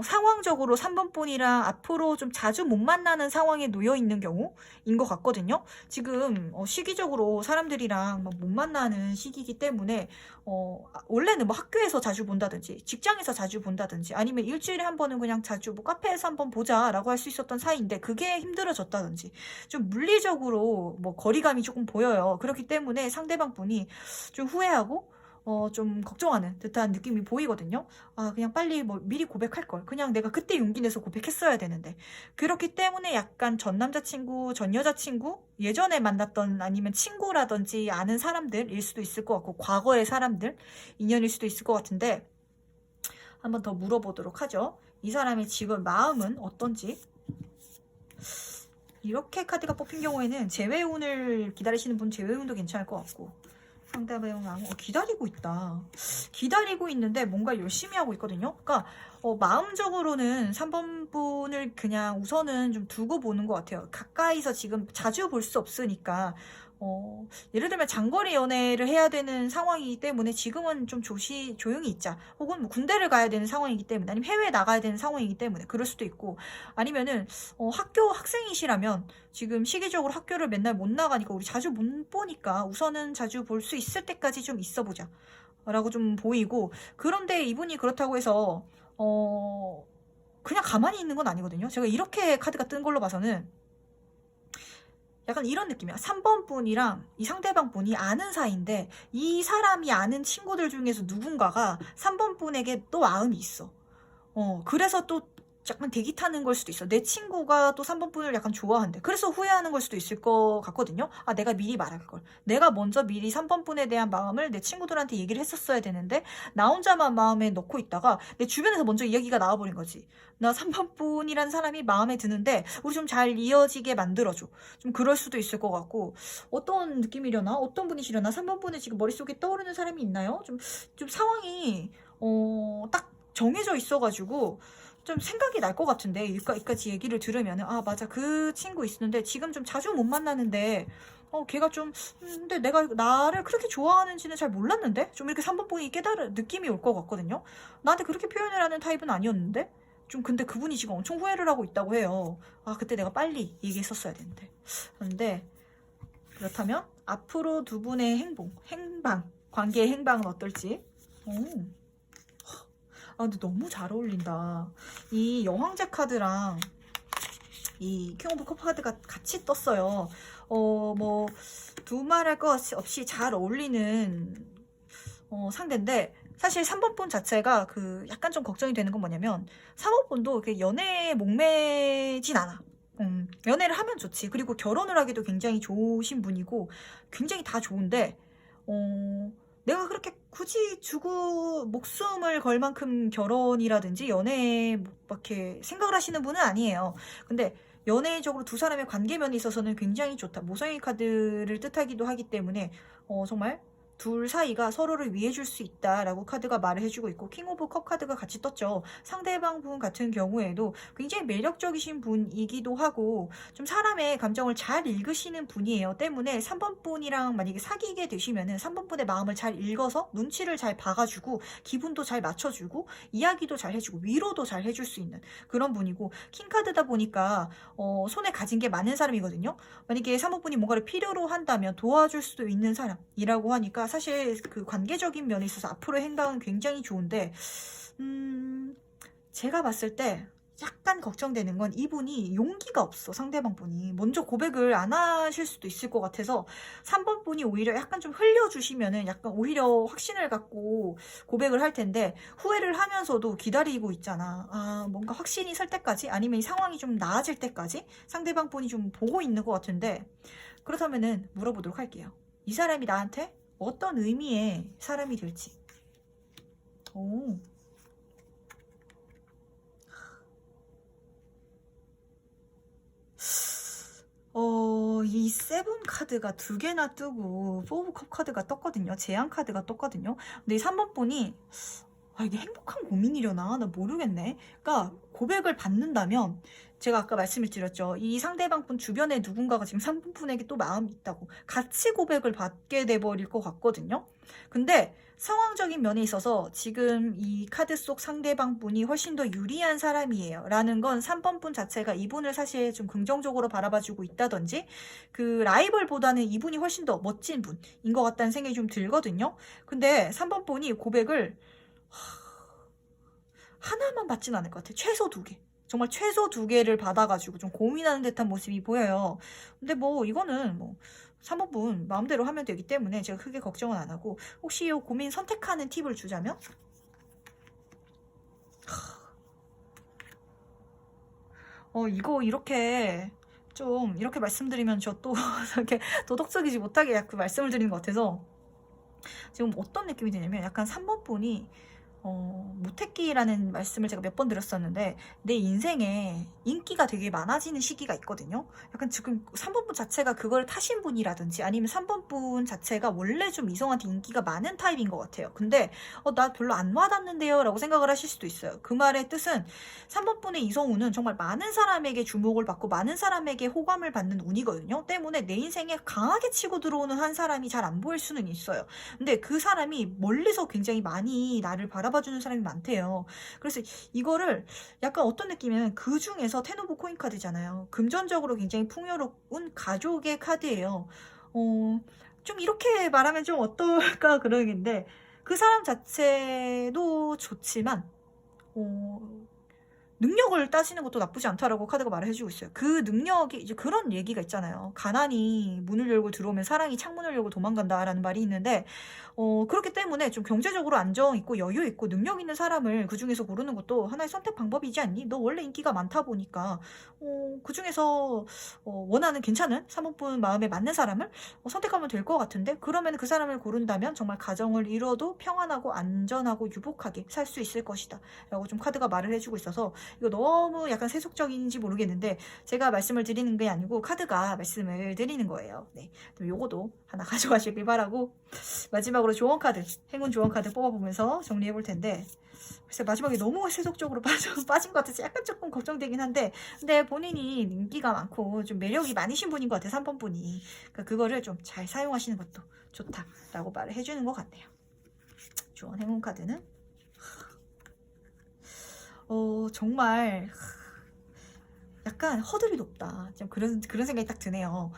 상황적으로 3번 분이랑 앞으로 좀 자주 못 만나는 상황에 놓여 있는 경우인 것 같거든요. 지금 시기적으로 사람들이랑 못 만나는 시기이기 때문에 원래는 뭐 학교에서 자주 본다든지 직장에서 자주 본다든지, 아니면 일주일에 한 번은 그냥 자주 뭐 카페에서 한번 보자라고 할 수 있었던 사이인데 그게 힘들어졌다든지, 좀 물리적으로 뭐 거리감이 조금 보여요. 그렇기 때문에 상대방 분이 좀 후회하고 좀 걱정하는 듯한 느낌이 보이거든요. 그냥 빨리 뭐 미리 고백할 걸, 그냥 내가 그때 용기 내서 고백했어야 되는데. 그렇기 때문에 약간 전 남자친구, 전 여자친구, 예전에 만났던 아니면 친구라든지 아는 사람들일 수도 있을 것 같고, 과거의 사람들, 인연일 수도 있을 것 같은데, 한번 더 물어보도록 하죠. 이 사람의 지금 마음은 어떤지. 이렇게 카드가 뽑힌 경우에는 재회운을 기다리시는 분 재회운도 괜찮을 것 같고, 상대방은 기다리고 있다. 기다리고 있는데 뭔가 열심히 하고 있거든요. 그러니까 마음적으로는 3번 분을 그냥 우선은 좀 두고 보는 것 같아요. 가까이서 지금 자주 볼 수 없으니까. 예를 들면 장거리 연애를 해야 되는 상황이기 때문에 지금은 좀 조용히 있자, 혹은 뭐 군대를 가야 되는 상황이기 때문에, 아니면 해외에 나가야 되는 상황이기 때문에 그럴 수도 있고, 아니면은 학교 학생이시라면 지금 시기적으로 학교를 맨날 못 나가니까 우리 자주 못 보니까 우선은 자주 볼 수 있을 때까지 좀 있어보자 라고 좀 보이고, 그런데 이분이 그렇다고 해서 그냥 가만히 있는 건 아니거든요. 제가 이렇게 카드가 뜬 걸로 봐서는 약간 이런 느낌이야. 3번 분이랑 이 상대방 분이 아는 사이인데, 이 사람이 아는 친구들 중에서 누군가가 3번 분에게 또 마음이 있어. 그래서 또 약간 대기 타는 걸 수도 있어. 내 친구가 또 3번 분을 약간 좋아한대. 그래서 후회하는 걸 수도 있을 것 같거든요. 내가 미리 말할 걸. 내가 먼저 미리 3번 분에 대한 마음을 내 친구들한테 얘기를 했었어야 되는데, 나 혼자만 마음에 넣고 있다가 내 주변에서 먼저 이야기가 나와버린 거지. 나 3번 분이란 사람이 마음에 드는데 우리 좀 잘 이어지게 만들어줘. 좀 그럴 수도 있을 것 같고, 어떤 느낌이려나? 어떤 분이시려나? 3번 분에 지금 머릿속에 떠오르는 사람이 있나요? 좀 상황이 딱 정해져 있어가지고 좀 생각이 날 것 같은데, 여기까지 얘기를 들으면 맞아, 그 친구 있었는데 지금 좀 자주 못 만나는데 걔가 좀 근데 내가 나를 그렇게 좋아하는지는 잘 몰랐는데, 좀 이렇게 3번 분이 깨달은 느낌이 올 것 같거든요. 나한테 그렇게 표현을 하는 타입은 아니었는데 좀, 근데 그분이 지금 엄청 후회를 하고 있다고 해요. 그때 내가 빨리 얘기했었어야 되는데. 근데 그렇다면 앞으로 두 분의 관계의 행방은 어떨지. 근데 너무 잘 어울린다. 이 여왕제 카드랑 이 킹 오브 컵 카드가 같이 떴어요. 뭐 두말할 것 없이 잘 어울리는 상대인데, 사실 3번 분 자체가 약간 좀 걱정이 되는 건 뭐냐면, 3번 분도 연애에 목매진 않아. 연애를 하면 좋지. 그리고 결혼을 하기도 굉장히 좋으신 분이고, 굉장히 다 좋은데, 내가 그렇게 굳이 주고 목숨을 걸 만큼 결혼이라든지 연애에 막 이렇게 생각을 하시는 분은 아니에요. 근데 연애적으로 두 사람의 관계면에 있어서는 굉장히 좋다. 모성애 카드를 뜻하기도 하기 때문에 정말 둘 사이가 서로를 위해줄 수 있다라고 카드가 말을 해주고 있고, 킹 오브 컵 카드가 같이 떴죠. 상대방 분 같은 경우에도 굉장히 매력적이신 분이기도 하고 좀 사람의 감정을 잘 읽으시는 분이에요. 때문에 3번 분이랑 만약에 사귀게 되시면은 3번 분의 마음을 잘 읽어서 눈치를 잘 봐가지고 기분도 잘 맞춰주고 이야기도 잘 해주고 위로도 잘 해줄 수 있는 그런 분이고, 킹 카드다 보니까 손에 가진 게 많은 사람이거든요. 만약에 3번 분이 뭔가를 필요로 한다면 도와줄 수도 있는 사람이라고 하니까 사실 그 관계적인 면에 있어서 앞으로의 행방은 굉장히 좋은데, 제가 봤을 때 약간 걱정되는 건 이분이 용기가 없어. 상대방 분이 먼저 고백을 안 하실 수도 있을 것 같아서 3번 분이 오히려 약간 좀 흘려주시면은 약간 오히려 확신을 갖고 고백을 할 텐데, 후회를 하면서도 기다리고 있잖아. 아, 뭔가 확신이 설 때까지, 아니면 이 상황이 좀 나아질 때까지 상대방 분이 좀 보고 있는 것 같은데, 그렇다면은 물어보도록 할게요. 이 사람이 나한테 어떤 의미의 사람이 될지. 오. 이 세븐 카드가 2개나 뜨고 4 오브 컵 카드가 떴거든요. 제안 카드가 떴거든요. 근데 이 3번 분이 이게 행복한 고민이려나? 나 모르겠네. 그러니까 고백을 받는다면, 제가 아까 말씀을 드렸죠. 이 상대방 분 주변에 누군가가 지금 3번 분에게 또 마음이 있다고 같이 고백을 받게 돼버릴 것 같거든요. 근데 상황적인 면에 있어서 지금 이 카드 속 상대방 분이 훨씬 더 유리한 사람이에요 라는 건 3번 분 자체가 이분을 사실 좀 긍정적으로 바라봐주고 있다든지, 그 라이벌보다는 이분이 훨씬 더 멋진 분인 것 같다는 생각이 좀 들거든요. 근데 3번 분이 고백을 하나만 받진 않을 것 같아요. 최소 2개. 정말 최소 2개를 받아가지고 좀 고민하는 듯한 모습이 보여요. 근데 뭐 이거는 뭐 3번 분 마음대로 하면 되기 때문에 제가 크게 걱정은 안 하고, 혹시 이 고민 선택하는 팁을 주자면, 이거 이렇게 좀 이렇게 말씀드리면 저 또 이렇게 도덕적이지 못하게 약간 말씀을 드리는 것 같아서 지금 어떤 느낌이 드냐면, 약간 3번 분이 무태기라는 말씀을 제가 몇 번 드렸었는데, 내 인생에 인기가 되게 많아지는 시기가 있거든요. 약간 지금 3번 분 자체가 그걸 타신 분이라든지, 아니면 3번 분 자체가 원래 좀 이성한테 인기가 많은 타입인 것 같아요. 근데 나 별로 안 와닿는데요 라고 생각을 하실 수도 있어요. 그 말의 뜻은 3번 분의 이성운은 정말 많은 사람에게 주목을 받고 많은 사람에게 호감을 받는 운이거든요. 때문에 내 인생에 강하게 치고 들어오는 한 사람이 잘 안 보일 수는 있어요. 근데 그 사람이 멀리서 굉장히 많이 나를 바라봐주는 사람이 많대요. 그래서 이거를 약간 어떤 느낌이냐면, 그 중에서 10 오브 코인 카드잖아요. 금전적으로 굉장히 풍요로운 가족의 카드예요. 좀 이렇게 말하면 좀 어떨까 그러는데, 그 사람 자체도 좋지만 능력을 따지는 것도 나쁘지 않다라고 카드가 말을 해주고 있어요. 그 능력이 이제 그런 얘기가 있잖아요. 가난이 문을 열고 들어오면 사랑이 창문을 열고 도망간다라는 말이 있는데, 그렇기 때문에 좀 경제적으로 안정 있고 여유 있고 능력 있는 사람을 그 중에서 고르는 것도 하나의 선택 방법이지 않니? 너 원래 인기가 많다 보니까 그 중에서 원하는 괜찮은 3번분 마음에 맞는 사람을 선택하면 될 것 같은데, 그러면 그 사람을 고른다면 정말 가정을 이뤄도 평안하고 안전하고 유복하게 살 수 있을 것이다 라고 좀 카드가 말을 해주고 있어서, 이거 너무 약간 세속적인지 모르겠는데 제가 말씀을 드리는 게 아니고 카드가 말씀을 드리는 거예요. 네, 요거도 하나 가져가시길 바라고, 마지막으로 조언 카드, 행운 조언 카드 뽑아보면서 정리해 볼 텐데, 글쎄 마지막에 너무 세속적으로 빠진 것 같아서 약간 조금 걱정되긴 한데, 근데 본인이 인기가 많고 좀 매력이 많으신 분인 것 같아요. 3번 분이. 그러니까 그거를 좀 잘 사용하시는 것도 좋다라고 말을 해주는 것 같네요. 조언 행운 카드는 정말 약간 허들이 높다. 좀 그런 생각이 딱 드네요.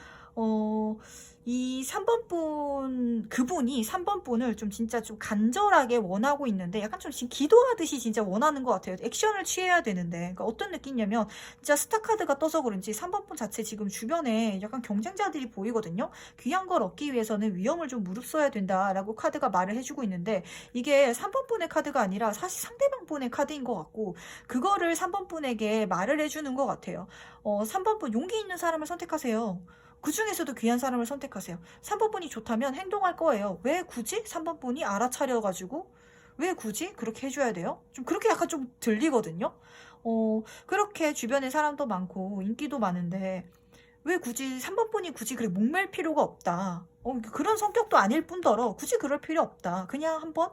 이 3번 분, 그분이 3번 분을 좀 진짜 좀 간절하게 원하고 있는데, 약간 좀 지금 기도하듯이 진짜 원하는 것 같아요. 액션을 취해야 되는데. 그러니까 어떤 느낌이냐면, 진짜 스타카드가 떠서 그런지 3번 분 자체 지금 주변에 약간 경쟁자들이 보이거든요. 귀한 걸 얻기 위해서는 위험을 좀 무릅써야 된다라고 카드가 말을 해주고 있는데, 이게 3번 분의 카드가 아니라 사실 상대방 분의 카드인 것 같고, 그거를 3번 분에게 말을 해주는 것 같아요. 3번 분 용기 있는 사람을 선택하세요. 그 중에서도 귀한 사람을 선택하세요. 3번 분이 좋다면 행동할 거예요. 왜 굳이 3번 분이 알아차려가지고 왜 굳이 그렇게 해줘야 돼요? 좀 그렇게 약간 좀 들리거든요. 그렇게 주변에 사람도 많고 인기도 많은데 왜 굳이 3번 분이 굳이 그렇게 목맬 필요가 없다. 그런 성격도 아닐 뿐더러 굳이 그럴 필요 없다. 그냥 한번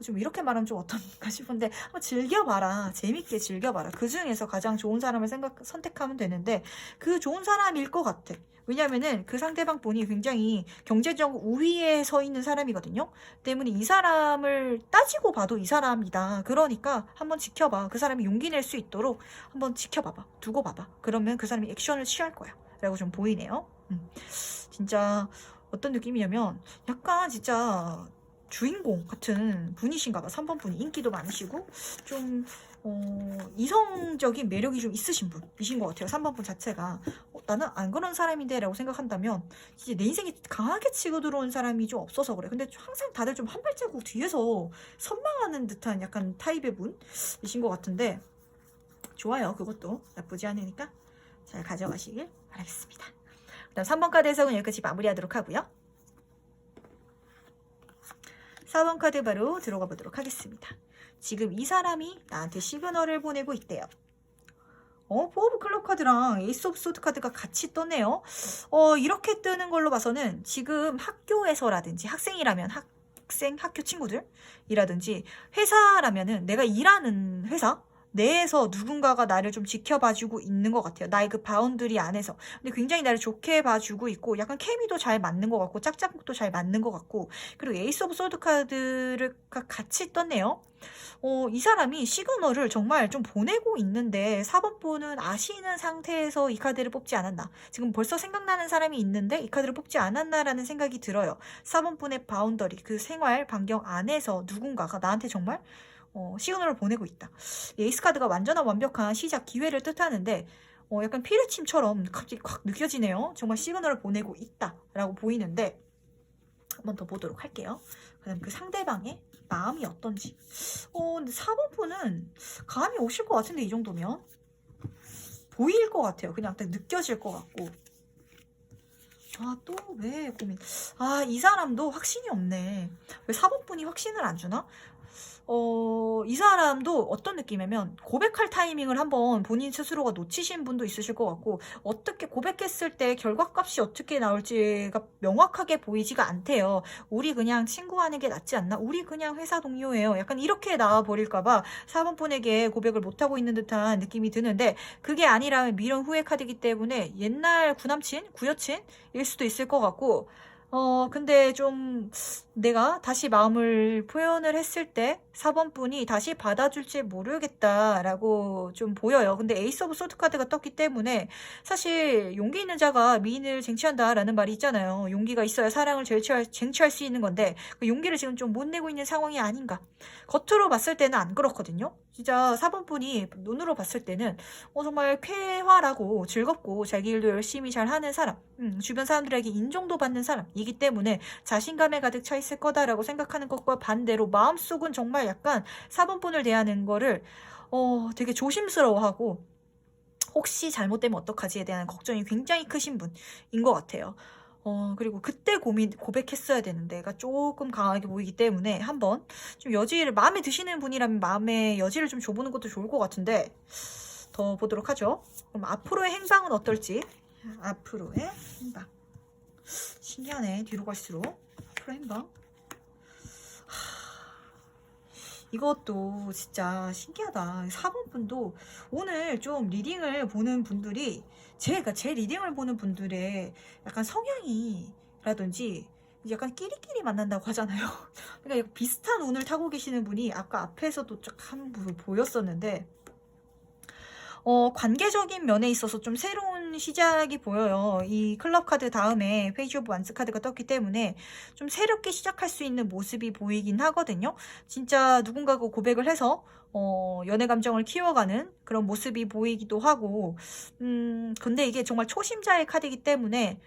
좀 이렇게 말하면 좀 어떤가 싶은데, 한번 즐겨봐라. 재밌게 즐겨봐라. 그 중에서 가장 좋은 사람을 선택하면 되는데, 그 좋은 사람일 것 같아. 왜냐면은 그 상대방 분이 굉장히 경제적 우위에 서 있는 사람이거든요. 때문에 이 사람을 따지고 봐도 이 사람이다. 그러니까 한번 지켜봐. 그 사람이 용기 낼 수 있도록 한번 지켜봐봐. 두고 봐봐. 그러면 그 사람이 액션을 취할 거야 라고 좀 보이네요. 진짜 어떤 느낌이냐면 약간 진짜 주인공 같은 분이신가 봐. 3번 분이 인기도 많으시고 좀 이성적인 매력이 좀 있으신 분이신 것 같아요. 3번 분 자체가 나는 안 그런 사람인데 라고 생각한다면 이제 내 인생에 강하게 치고 들어온 사람이 좀 없어서 그래. 근데 항상 다들 좀 한 발자국 뒤에서 선망하는 듯한 약간 타입의 분이신 것 같은데 좋아요. 그것도 나쁘지 않으니까 잘 가져가시길 바라겠습니다. 그다음 3번 카드 해석은 여기까지 마무리하도록 하고요. 4번 카드 바로 들어가 보도록 하겠습니다. 지금 이 사람이 나한테 시그널을 보내고 있대요. 포 오브 클럽 카드랑 에이스 오브 소드 카드가 같이 떴네요. 이렇게 뜨는 걸로 봐서는 지금 학교에서라든지 학생이라면 학교 친구들이라든지 회사라면은 내가 일하는 회사 내에서 누군가가 나를 좀 지켜봐주고 있는 것 같아요. 나의 그 바운드리 안에서. 근데 굉장히 나를 좋게 봐주고 있고 약간 케미도 잘 맞는 것 같고 짝짝꿍도 잘 맞는 것 같고 그리고 에이스 오브 소드 카드를 같이 떴네요. 이 사람이 시그널을 정말 좀 보내고 있는데 4번 분은 아시는 상태에서 이 카드를 뽑지 않았나. 지금 벌써 생각나는 사람이 있는데 이 카드를 뽑지 않았나라는 생각이 들어요. 4번 분의 바운더리, 그 생활 반경 안에서 누군가가 나한테 정말 시그널을 보내고 있다. 에이스 카드가 완전한 완벽한 시작 기회를 뜻하는데 약간 피르침처럼 갑자기 확 느껴지네요. 정말 시그널을 보내고 있다라고 보이는데 한번 더 보도록 할게요. 그다음 그 상대방의 마음이 어떤지. 근데 4번 분은 감이 오실 것 같은데 이 정도면 보일 것 같아요. 그냥 딱 느껴질 것 같고. 또 왜 고민. 이 사람도 확신이 없네. 왜 4번 분이 확신을 안 주나? 이 사람도 어떤 느낌이냐면 고백할 타이밍을 한번 본인 스스로가 놓치신 분도 있으실 것 같고 어떻게 고백했을 때 결과값이 어떻게 나올지가 명확하게 보이지가 않대요. 우리 그냥 친구하는 게 낫지 않나? 우리 그냥 회사 동료예요. 약간 이렇게 나와버릴까봐 4번 분에게 고백을 못하고 있는 듯한 느낌이 드는데 그게 아니라면 미련 후회 카드이기 때문에 옛날 구남친, 구여친일 수도 있을 것 같고 근데 좀 내가 다시 마음을 표현을 했을 때 4번 분이 다시 받아줄지 모르겠다라고 좀 보여요. 근데 에이스 오브 소드 카드가 떴기 때문에 사실 용기 있는 자가 미인을 쟁취한다라는 말이 있잖아요. 용기가 있어야 사랑을 쟁취할 수 있는 건데 그 용기를 지금 좀 못 내고 있는 상황이 아닌가. 겉으로 봤을 때는 안 그렇거든요. 진짜 4번 분이 눈으로 봤을 때는 정말 쾌활하고 즐겁고 자기 일도 열심히 잘하는 사람, 주변 사람들에게 인정도 받는 사람이기 때문에 자신감에 가득 차 있을 거다라고 생각하는 것과 반대로 마음속은 정말 약간 4번 분을 대하는 거를 되게 조심스러워하고 혹시 잘못되면 어떡하지에 대한 걱정이 굉장히 크신 분인 것 같아요. 그리고 그때 고백했어야 되는데가 조금 강하게 보이기 때문에 한번 좀 여지를 마음에 드시는 분이라면 마음의 여지를 좀 줘보는 것도 좋을 것 같은데 더 보도록 하죠. 그럼 앞으로의 행방은 어떨지. 앞으로의 행방. 신기하네. 뒤로 갈수록 앞으로의 행방. 이것도 진짜 신기하다. 4번 분도 오늘 좀 리딩을 보는 분들이 제 리딩을 보는 분들의 약간 성향이라든지 약간 끼리끼리 만난다고 하잖아요. 그러니까 약간 비슷한 운을 타고 계시는 분이 아까 앞에서도 쫙 한 분 보였었는데 관계적인 면에 있어서 좀 새로운 시작이 보여요. 이 클럽 카드 다음에 페이지 오브 완스 카드가 떴기 때문에 좀 새롭게 시작할 수 있는 모습이 보이긴 하거든요. 진짜 누군가가 고백을 해서 연애 감정을 키워가는 그런 모습이 보이기도 하고 근데 이게 정말 초심자의 카드이기 때문에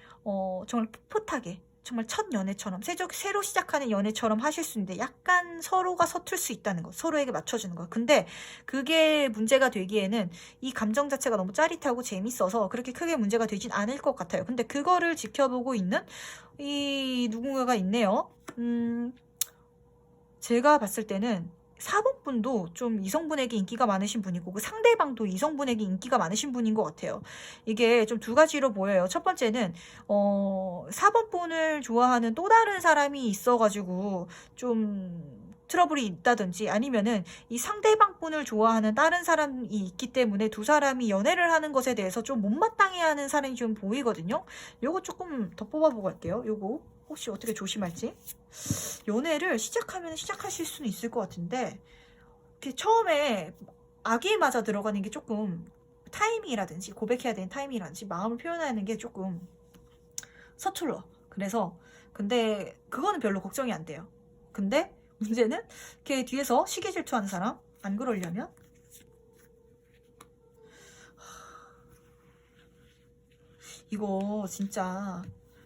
정말 풋풋하게 정말 첫 연애처럼 새로 시작하는 연애처럼 하실 수 있는데 약간 서로가 서툴 수 있다는 거, 서로에게 맞춰주는 거. 근데 그게 문제가 되기에는 이 감정 자체가 너무 짜릿하고 재밌어서 그렇게 크게 문제가 되진 않을 것 같아요. 근데 그거를 지켜보고 있는 이 누군가가 있네요. 제가 봤을 때는 4번 분도 좀 이성분에게 인기가 많으신 분이고 그 상대방도 이성분에게 인기가 많으신 분인 것 같아요. 이게 좀 두 가지로 보여요. 첫 번째는 4번 분을 좋아하는 또 다른 사람이 있어가지고 좀 트러블이 있다든지 아니면은 이 상대방 분을 좋아하는 다른 사람이 있기 때문에 두 사람이 연애를 하는 것에 대해서 좀 못마땅해하는 사람이 좀 보이거든요. 요거 조금 더 뽑아보고 갈게요. 요거 혹시 어떻게 조심할지. 연애를 시작하면 시작하실 수는 있을 것 같은데 처음에 악에 맞아 들어가는 게 조금 타이밍이라든지 고백해야 되는 타이밍이라든지 마음을 표현하는 게 조금 서툴러. 그래서 근데 그거는 별로 걱정이 안 돼요. 근데 문제는 걔 뒤에서 시기 질투하는 사람 안 그러려면 이거 진짜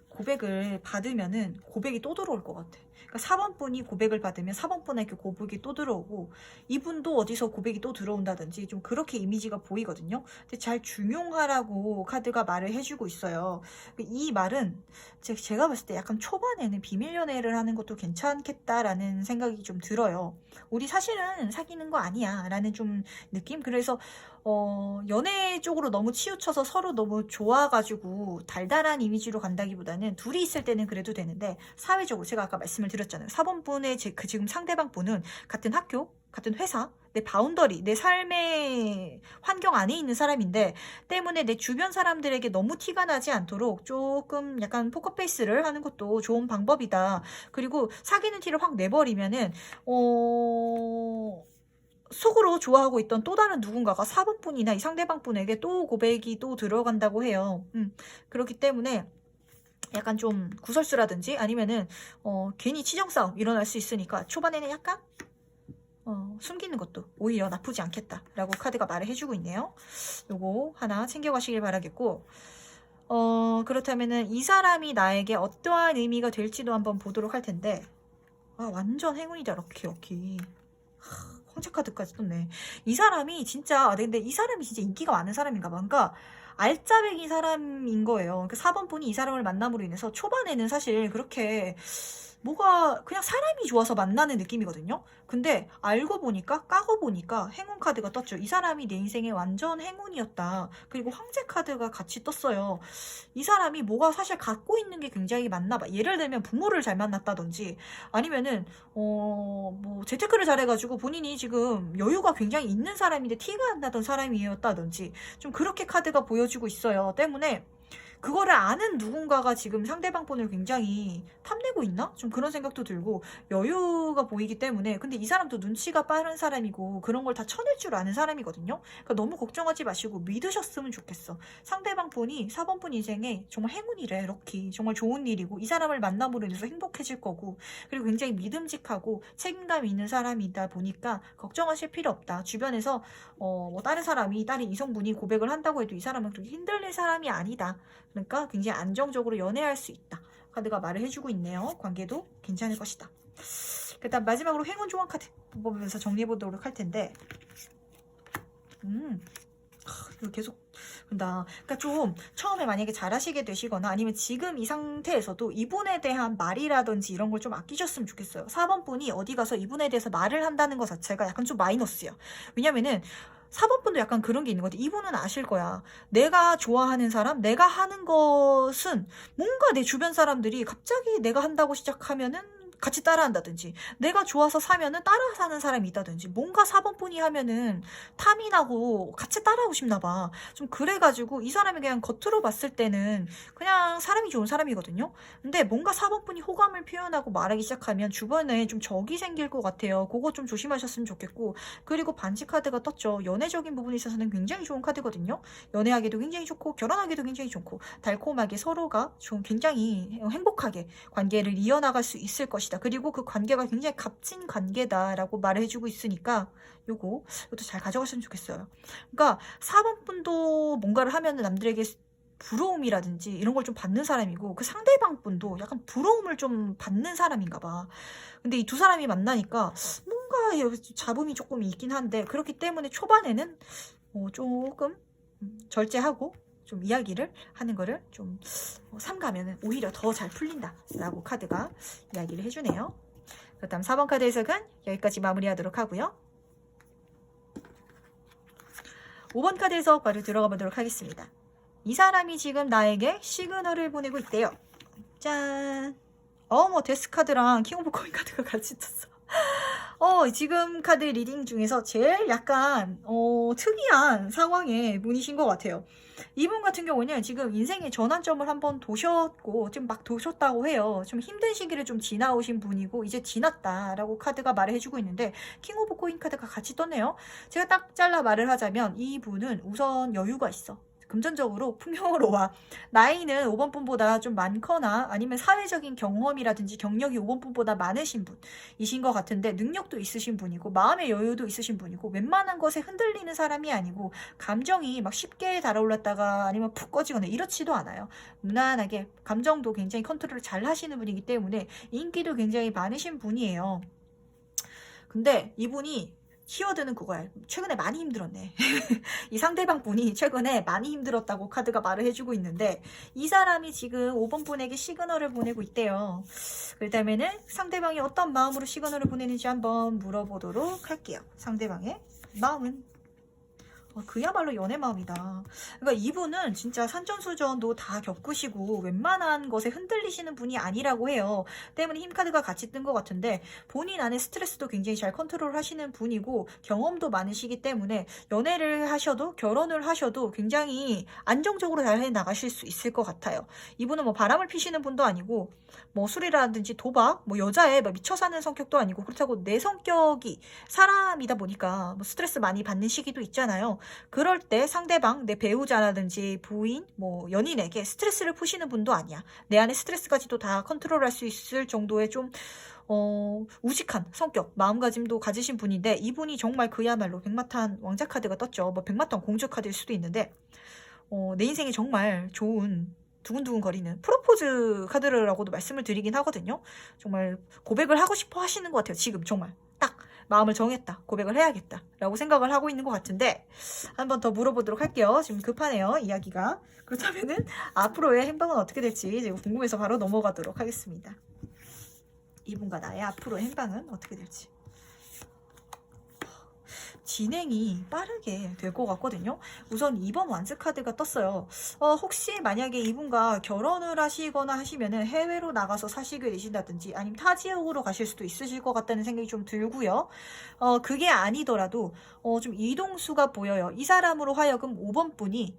고백을 받으면은 고백이 또 들어올 것 같아. 그러니까 4번 분이 고백을 받으면 4번 분에게 고백이 또 들어오고, 이분도 어디서 고백이 또 들어온다든지 좀 그렇게 이미지가 보이거든요. 근데 잘 중용하라고 카드가 말을 해주고 있어요. 이 말은 제가 봤을 때 약간 초반에는 비밀 연애를 하는 것도 괜찮겠다라는 생각이 좀 들어요. 우리 사실은 사귀는 거 아니야 라는 좀 느낌? 그래서 연애 쪽으로 너무 치우쳐서 서로 너무 좋아가지고 달달한 이미지로 간다기보다는 둘이 있을 때는 그래도 되는데, 사회적으로 제가 아까 말씀을 드렸잖아요. 4번 분의 지금 상대방 분은 같은 학교, 같은 회사, 내 바운더리, 내 삶의 환경 안에 있는 사람인데, 때문에 내 주변 사람들에게 너무 티가 나지 않도록 조금 약간 포커페이스를 하는 것도 좋은 방법이다. 그리고 사귀는 티를 확 내버리면은 속으로 좋아하고 있던 또 다른 누군가가 4번 분이나 이 상대방 분에게 또 고백이 또 들어간다고 해요. 그렇기 때문에 약간 좀 구설수라든지 아니면은 괜히 치정싸움 일어날 수 있으니까 초반에는 약간 숨기는 것도 오히려 나쁘지 않겠다라고 카드가 말을 해주고 있네요. 요거 하나 챙겨가시길 바라겠고, 그렇다면은 이 사람이 나에게 어떠한 의미가 될지도 한번 보도록 할 텐데, 완전 행운이다. 럭키. 황제 카드까지 떴네. 이 사람이 진짜, 근데 이 사람이 진짜 인기가 많은 사람인가 봐. 그러니까 알짜배기 사람인 거예요. 그러니까 4번 분이 이 사람을 만남으로 인해서 초반에는 사실 그렇게 뭐가 그냥 사람이 좋아서 만나는 느낌이거든요. 근데 알고 보니까, 까고 보니까 행운 카드가 떴죠. 이 사람이 내 인생의 완전 행운이었다. 그리고 황제 카드가 같이 떴어요. 이 사람이 뭐가 사실 갖고 있는 게 굉장히 많나 봐. 예를 들면 부모를 잘 만났다든지, 아니면은 뭐 재테크를 잘해가지고 본인이 지금 여유가 굉장히 있는 사람인데 티가 안 나던 사람이었다든지, 좀 그렇게 카드가 보여주고 있어요. 때문에 그거를 아는 누군가가 지금 상대방 폰을 굉장히 탐내고 있나? 좀 그런 생각도 들고, 여유가 보이기 때문에. 근데 이 사람도 눈치가 빠른 사람이고 그런 걸 다 쳐낼 줄 아는 사람이거든요. 그러니까 너무 걱정하지 마시고 믿으셨으면 좋겠어. 상대방 폰이 4번 폰 인생에 정말 행운이래. 럭키. 정말 좋은 일이고, 이 사람을 만남으로 인해서 행복해질 거고, 그리고 굉장히 믿음직하고 책임감 있는 사람이다 보니까 걱정하실 필요 없다. 주변에서 뭐 다른 이성분이 고백을 한다고 해도 이 사람은 그렇게 힘들릴 사람이 아니다. 그러니까 굉장히 안정적으로 연애할 수 있다. 카드가 말을 해주고 있네요. 관계도 괜찮을 것이다. 그다음 마지막으로 행운 조언 카드 보면서 정리해보도록 할 텐데, 이거 계속 본다. 그러니까 좀 처음에 만약에 잘하시게 되시거나 아니면 지금 이 상태에서도 이분에 대한 말이라든지 이런 걸 좀 아끼셨으면 좋겠어요. 4번 분이 어디 가서 이분에 대해서 말을 한다는 것 자체가 약간 좀 마이너스야. 왜냐면은 4번 분도 약간 그런 게 있는 것 같아. 이분은 아실 거야. 내가 좋아하는 사람, 내가 하는 것은 뭔가 내 주변 사람들이 갑자기 내가 한다고 시작하면은 같이 따라한다든지, 내가 좋아서 사면은 따라 사는 사람이 있다든지, 뭔가 4번 분이 하면은 탐이 나고 같이 따라하고 싶나 봐. 좀 그래가지고 이 사람이 그냥 겉으로 봤을 때는 그냥 사람이 좋은 사람이거든요. 근데 뭔가 4번 분이 호감을 표현하고 말하기 시작하면 주변에 좀 적이 생길 것 같아요. 그거 좀 조심하셨으면 좋겠고, 그리고 반지 카드가 떴죠. 연애적인 부분에 있어서는 굉장히 좋은 카드거든요. 연애하기도 굉장히 좋고 결혼하기도 굉장히 좋고 달콤하게 서로가 좀 굉장히 행복하게 관계를 이어나갈 수 있을 것이다. 그리고 그 관계가 굉장히 값진 관계다라고 말을 해주고 있으니까 이것도 잘 가져갔으면 좋겠어요. 그러니까 4번 분도 뭔가를 하면 남들에게 부러움이라든지 이런 걸 좀 받는 사람이고, 그 상대방 분도 약간 부러움을 좀 받는 사람인가 봐. 근데 이 두 사람이 만나니까 뭔가 잡음이 조금 있긴 한데, 그렇기 때문에 초반에는 조금 절제하고 좀 이야기를 하는 거를 좀 삼가면은 오히려 더 잘 풀린다라고 카드가 이야기를 해주네요. 그다음 4번 카드 해석은 여기까지 마무리하도록 하고요. 5번 카드 해석 바로 들어가 보도록 하겠습니다. 이 사람이 지금 나에게 시그널을 보내고 있대요. 짠! 뭐 데스 카드랑 킹 오브 코인 카드가 같이 떴어. 지금 카드 리딩 중에서 제일 약간 특이한 상황의 분이신 것 같아요. 이분 같은 경우는 지금 인생의 전환점을 한번 도셨고 좀 막 도셨다고 해요. 좀 힘든 시기를 좀 지나오신 분이고 이제 지났다라고 카드가 말을 해주고 있는데, 킹 오브 코인 카드가 같이 떴네요. 제가 딱 잘라 말을 하자면 이분은 우선 여유가 있어. 금전적으로 풍요로워. 나이는 5번 분보다 좀 많거나 아니면 사회적인 경험이라든지 경력이 5번 분보다 많으신 분이신 것 같은데, 능력도 있으신 분이고 마음의 여유도 있으신 분이고 웬만한 것에 흔들리는 사람이 아니고 감정이 막 쉽게 달아올랐다가 아니면 푹 꺼지거나 이렇지도 않아요. 무난하게 감정도 굉장히 컨트롤을 잘 하시는 분이기 때문에 인기도 굉장히 많으신 분이에요. 근데 이분이 키워드는 그거야. 최근에 많이 힘들었네. 이 상대방 분이 최근에 많이 힘들었다고 카드가 말을 해주고 있는데, 이 사람이 지금 5번 분에게 시그널을 보내고 있대요. 그렇다면은 상대방이 어떤 마음으로 시그널을 보내는지 한번 물어보도록 할게요. 상대방의 마음은? 그야말로 연애 마음이다. 그러니까 이분은 진짜 산전수전도 다 겪으시고 웬만한 것에 흔들리시는 분이 아니라고 해요. 때문에 힘카드가 같이 뜬 것 같은데, 본인 안에 스트레스도 굉장히 잘 컨트롤 하시는 분이고 경험도 많으시기 때문에 연애를 하셔도 결혼을 하셔도 굉장히 안정적으로 잘 해나가실 수 있을 것 같아요. 이분은 뭐 바람을 피시는 분도 아니고 뭐 술이라든지 도박, 뭐 여자에 막 미쳐 사는 성격도 아니고, 그렇다고 내 성격이 사람이다 보니까 뭐 스트레스 많이 받는 시기도 있잖아요. 그럴 때 상대방, 내 배우자라든지 부인, 뭐 연인에게 스트레스를 푸시는 분도 아니야. 내 안에 스트레스까지도 다 컨트롤할 수 있을 정도의 좀 우직한 성격, 마음가짐도 가지신 분인데, 이분이 정말 그야말로 백마탄 왕자 카드가 떴죠. 뭐 백마탄 공주 카드일 수도 있는데, 내 인생에 정말 좋은 두근두근 거리는 프로포즈 카드라고도 말씀을 드리긴 하거든요. 정말 고백을 하고 싶어 하시는 것 같아요. 지금 정말 딱 마음을 정했다, 고백을 해야겠다 라고 생각을 하고 있는 것 같은데, 한번 더 물어보도록 할게요. 지금 급하네요, 이야기가. 그렇다면은 앞으로의 행방은 어떻게 될지 제가 궁금해서 바로 넘어가도록 하겠습니다. 이분과 나의 앞으로의 행방은 어떻게 될지. 진행이 빠르게 될 것 같거든요. 우선 2번 완스 카드가 떴어요. 혹시 만약에 이분과 결혼을 하시거나 하시면은 해외로 나가서 사시게 되신다든지 아니면 타 지역으로 가실 수도 있으실 것 같다는 생각이 좀 들고요. 그게 아니더라도 좀 이동수가 보여요. 이 사람으로 하여금 5번 분이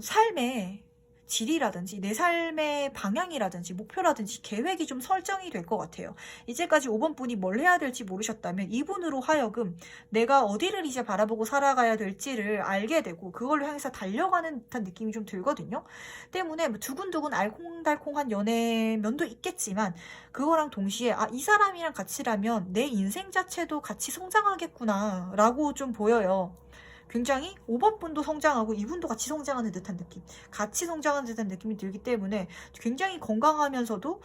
삶의 질이라든지 내 삶의 방향이라든지 목표라든지 계획이 좀 설정이 될 것 같아요. 이제까지 5번 분이 뭘 해야 될지 모르셨다면 이분으로 하여금 내가 어디를 이제 바라보고 살아가야 될지를 알게 되고 그걸로 향해서 달려가는 듯한 느낌이 좀 들거든요. 때문에 뭐 두근두근 알콩달콩한 연애 면도 있겠지만, 그거랑 동시에 이 사람이랑 같이라면 내 인생 자체도 같이 성장하겠구나 라고 좀 보여요. 굉장히 5번 분도 성장하고 이분도 같이 성장하는 듯한 느낌, 같이 성장하는 듯한 느낌이 들기 때문에 굉장히 건강하면서도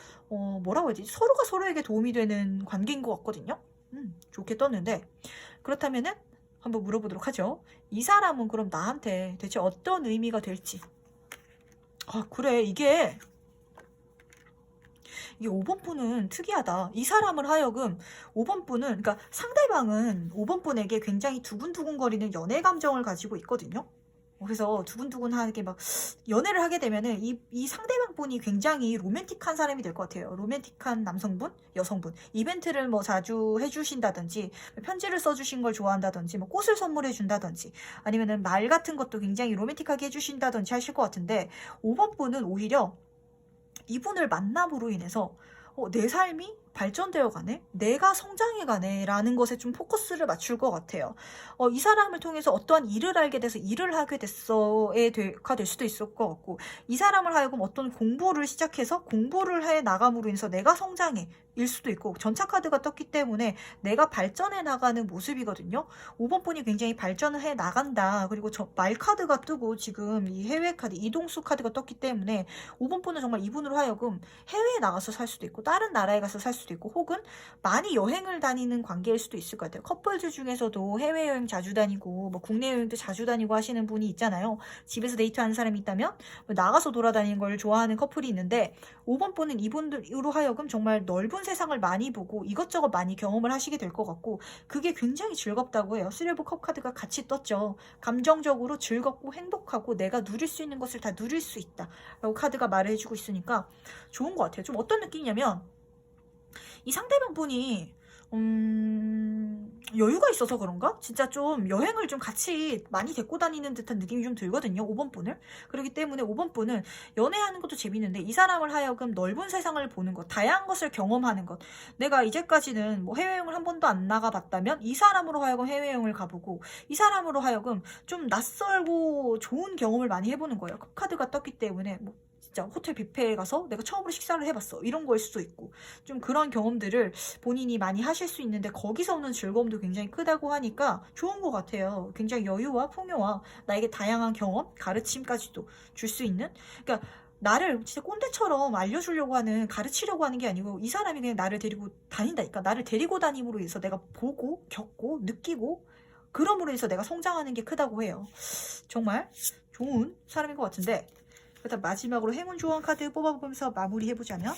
뭐라고 해야 되지, 서로가 서로에게 도움이 되는 관계인 것 같거든요. 좋게 떴는데, 그렇다면은 한번 물어보도록 하죠. 이 사람은 그럼 나한테 대체 어떤 의미가 될지. 그래, 이게 5번 분은 특이하다. 이 사람을 하여금 5번 분은, 그러니까 상대방은 5번 분에게 굉장히 두근두근거리는 연애 감정을 가지고 있거든요. 그래서 두근두근하게 막 연애를 하게 되면은 이 상대방 분이 굉장히 로맨틱한 사람이 될 것 같아요. 로맨틱한 남성분, 여성분. 이벤트를 뭐 자주 해주신다든지, 편지를 써주신 걸 좋아한다든지, 뭐 꽃을 선물해 준다든지, 아니면은 말 같은 것도 굉장히 로맨틱하게 해주신다든지 하실 것 같은데, 5번 분은 오히려 이분을 만남으로 인해서 내 삶이 발전되어 가네? 내가 성장해 가네? 라는 것에 좀 포커스를 맞출 것 같아요. 이 사람을 통해서 어떠한 일을 알게 돼서 일을 하게 가 될 수도 있을 것 같고, 이 사람을 하여금 어떤 공부를 시작해서 공부를 해 나감으로 인해서 내가 성장해 일 수도 있고, 전차 카드가 떴기 때문에 내가 발전해 나가는 모습이거든요. 5번 분이 굉장히 발전을 해 나간다. 그리고 말 카드가 뜨고 지금 이 해외 카드, 이동수 카드가 떴기 때문에 5번 분은 정말 이분으로 하여금 해외에 나가서 살 수도 있고 다른 나라에 가서 살 수도 있고, 혹은 많이 여행을 다니는 관계일 수도 있을 것 같아요. 커플들 중에서도 해외여행 자주 다니고 뭐 국내 여행도 자주 다니고 하시는 분이 있잖아요. 집에서 데이트하는 사람이 있다면 나가서 돌아다니는 걸 좋아하는 커플이 있는데, 5번 분은 이분으로 하여금 정말 넓은 세상을 많이 보고 이것저것 많이 경험을 하시게 될 것 같고, 그게 굉장히 즐겁다고 해요. 3 오브 컵 카드가 같이 떴죠. 감정적으로 즐겁고 행복하고 내가 누릴 수 있는 것을 다 누릴 수 있다 라고 카드가 말을 해주고 있으니까 좋은 것 같아요. 좀 어떤 느낌이냐면, 이 상대방 분이 여유가 있어서 그런가? 진짜 좀 여행을 좀 같이 많이 데리고 다니는 듯한 느낌이 좀 들거든요, 5번 분을. 그렇기 때문에 5번 분은 연애하는 것도 재밌는데 이 사람을 하여금 넓은 세상을 보는 것, 다양한 것을 경험하는 것. 내가 이제까지는 뭐 해외여행을 한 번도 안 나가봤다면 이 사람으로 하여금 해외여행을 가보고 이 사람으로 하여금 좀 낯설고 좋은 경험을 많이 해보는 거예요. 카드가 떴기 때문에 뭐 진짜 호텔 뷔페에 가서 내가 처음으로 식사를 해봤어, 이런 거일 수도 있고, 좀 그런 경험들을 본인이 많이 하실 수 있는데 거기서 오는 즐거움도 굉장히 크다고 하니까 좋은 것 같아요. 굉장히 여유와 풍요와 나에게 다양한 경험, 가르침까지도 줄 수 있는, 그러니까 나를 진짜 꼰대처럼 알려주려고 하는, 가르치려고 하는 게 아니고 이 사람이 그냥 나를 데리고 다닌다니까. 나를 데리고 다님으로 인해서 내가 보고 겪고 느끼고, 그럼으로 인해서 내가 성장하는 게 크다고 해요. 정말 좋은 사람인 것 같은데, 일단 마지막으로 행운 조언 카드 뽑아보면서 마무리해보자면,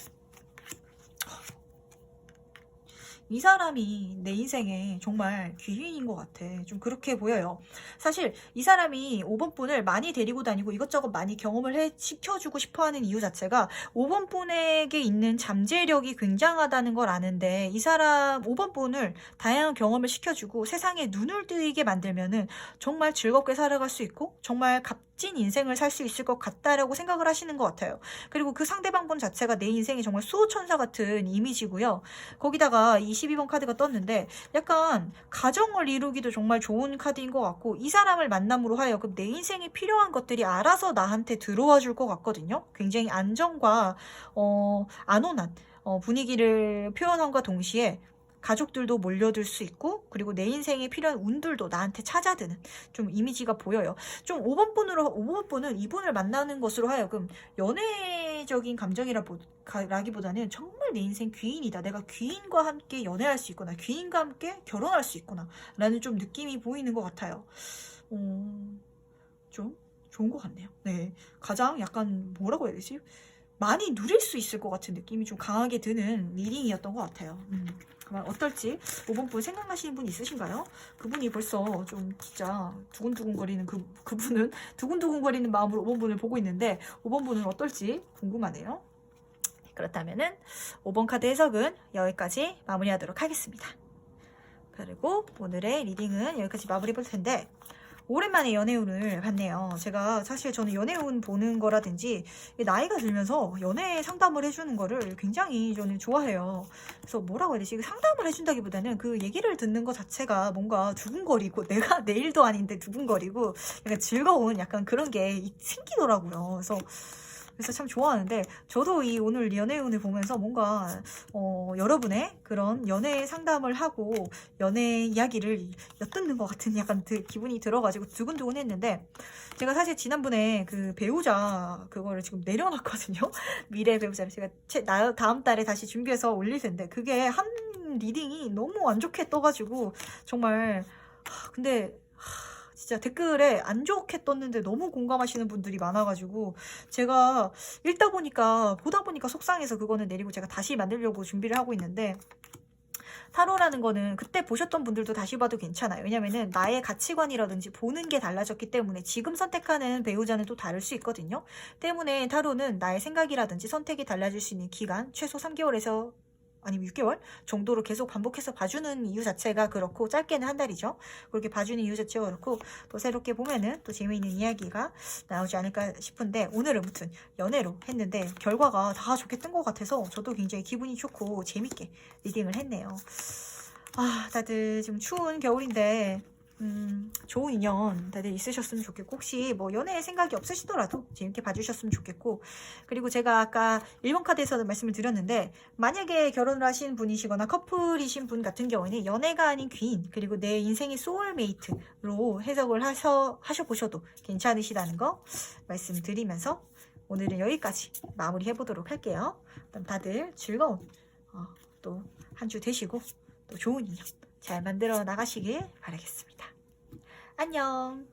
이 사람이 내 인생에 정말 귀인인 것 같아. 좀 그렇게 보여요. 사실 이 사람이 5번 분을 많이 데리고 다니고 이것저것 많이 경험을 시켜주고 싶어하는 이유 자체가 5번 분에게 있는 잠재력이 굉장하다는 걸 아는데, 이 사람 5번 분을 다양한 경험을 시켜주고 세상에 눈을 뜨이게 만들면은 정말 즐겁게 살아갈 수 있고 정말 값진 인생을 살 수 있을 것 같다라고 생각을 하시는 것 같아요. 그리고 그 상대방 분 자체가 내 인생이 정말 수호천사 같은 이미지고요. 거기다가 22번 카드가 떴는데 약간 가정을 이루기도 정말 좋은 카드인 것 같고, 이 사람을 만남으로 하여금 내 인생에 필요한 것들이 알아서 나한테 들어와 줄 것 같거든요. 굉장히 안정과 안온한 분위기를 표현함과 동시에 가족들도 몰려들 수 있고, 그리고 내 인생에 필요한 운들도 나한테 찾아드는 좀 이미지가 보여요. 좀 5번 분은 이분을 만나는 것으로 하여금 연애적인 감정이라기보다는 정말 내 인생 귀인이다, 내가 귀인과 함께 연애할 수 있구나, 귀인과 함께 결혼할 수 있구나 라는 좀 느낌이 보이는 것 같아요. 좀 좋은 것 같네요. 네, 가장 약간 뭐라고 해야 되지? 많이 누릴 수 있을 것 같은 느낌이 좀 강하게 드는 리딩이었던 것 같아요. 그만 어떨지 5번 분 생각나시는 분 있으신가요? 그분이 벌써 좀 진짜 두근두근거리는 그분은 두근두근거리는 마음으로 5번 분을 보고 있는데 5번 분은 어떨지 궁금하네요. 그렇다면은 5번 카드 해석은 여기까지 마무리하도록 하겠습니다. 그리고 오늘의 리딩은 여기까지 마무리 볼 텐데, 오랜만에 연애운을 봤네요. 제가 사실 저는 연애운 보는 거라든지 나이가 들면서 연애 상담을 해주는 거를 굉장히 저는 좋아해요. 그래서 뭐라고 해야 되지? 상담을 해준다기보다는 그 얘기를 듣는 것 자체가 뭔가 두근거리고, 내가 내 일도 아닌데 두근거리고 약간 즐거운 약간 그런 게 생기더라고요. 그래서 참 좋아하는데, 저도 이 오늘 연애운을 보면서 뭔가 여러분의 그런 연애 상담을 하고 연애 이야기를 엿듣는 것 같은 약간 기분이 들어가지고 두근두근 했는데, 제가 사실 지난번에 그 배우자 그거를 지금 내려놨거든요. 미래 배우자를 제가 다음 달에 다시 준비해서 올릴 텐데, 그게 한 리딩이 너무 안 좋게 떠가지고 정말 근데 진짜 댓글에 안 좋게 떴는데 너무 공감하시는 분들이 많아가지고 제가 보다 보니까 속상해서 그거는 내리고 제가 다시 만들려고 준비를 하고 있는데, 타로라는 거는 그때 보셨던 분들도 다시 봐도 괜찮아요. 왜냐면은 나의 가치관이라든지 보는 게 달라졌기 때문에 지금 선택하는 배우자는 또 다를 수 있거든요. 때문에 타로는 나의 생각이라든지 선택이 달라질 수 있는 기간 최소 3개월에서 아니면 6개월 정도로 계속 반복해서 봐주는 이유 자체가 그렇고, 짧게는 한 달이죠. 그렇게 봐주는 이유 자체가 그렇고, 또 새롭게 보면은 또 재미있는 이야기가 나오지 않을까 싶은데, 오늘은 무튼 연애로 했는데 결과가 다 좋게 뜬 것 같아서 저도 굉장히 기분이 좋고 재밌게 리딩을 했네요. 다들 좀 추운 겨울인데 좋은 인연 다들 있으셨으면 좋겠고, 혹시 뭐 연애 생각이 없으시더라도 재밌게 봐주셨으면 좋겠고, 그리고 제가 아까 1번 카드에서도 말씀을 드렸는데, 만약에 결혼을 하신 분이시거나 커플이신 분 같은 경우에는 연애가 아닌 귀인, 그리고 내 인생의 소울메이트로 해석을 하셔보셔도 괜찮으시다는 거 말씀드리면서 오늘은 여기까지 마무리 해보도록 할게요. 그럼 다들 즐거운 또 한 주 되시고 또 좋은 인연 잘 만들어 나가시길 바라겠습니다. 안녕.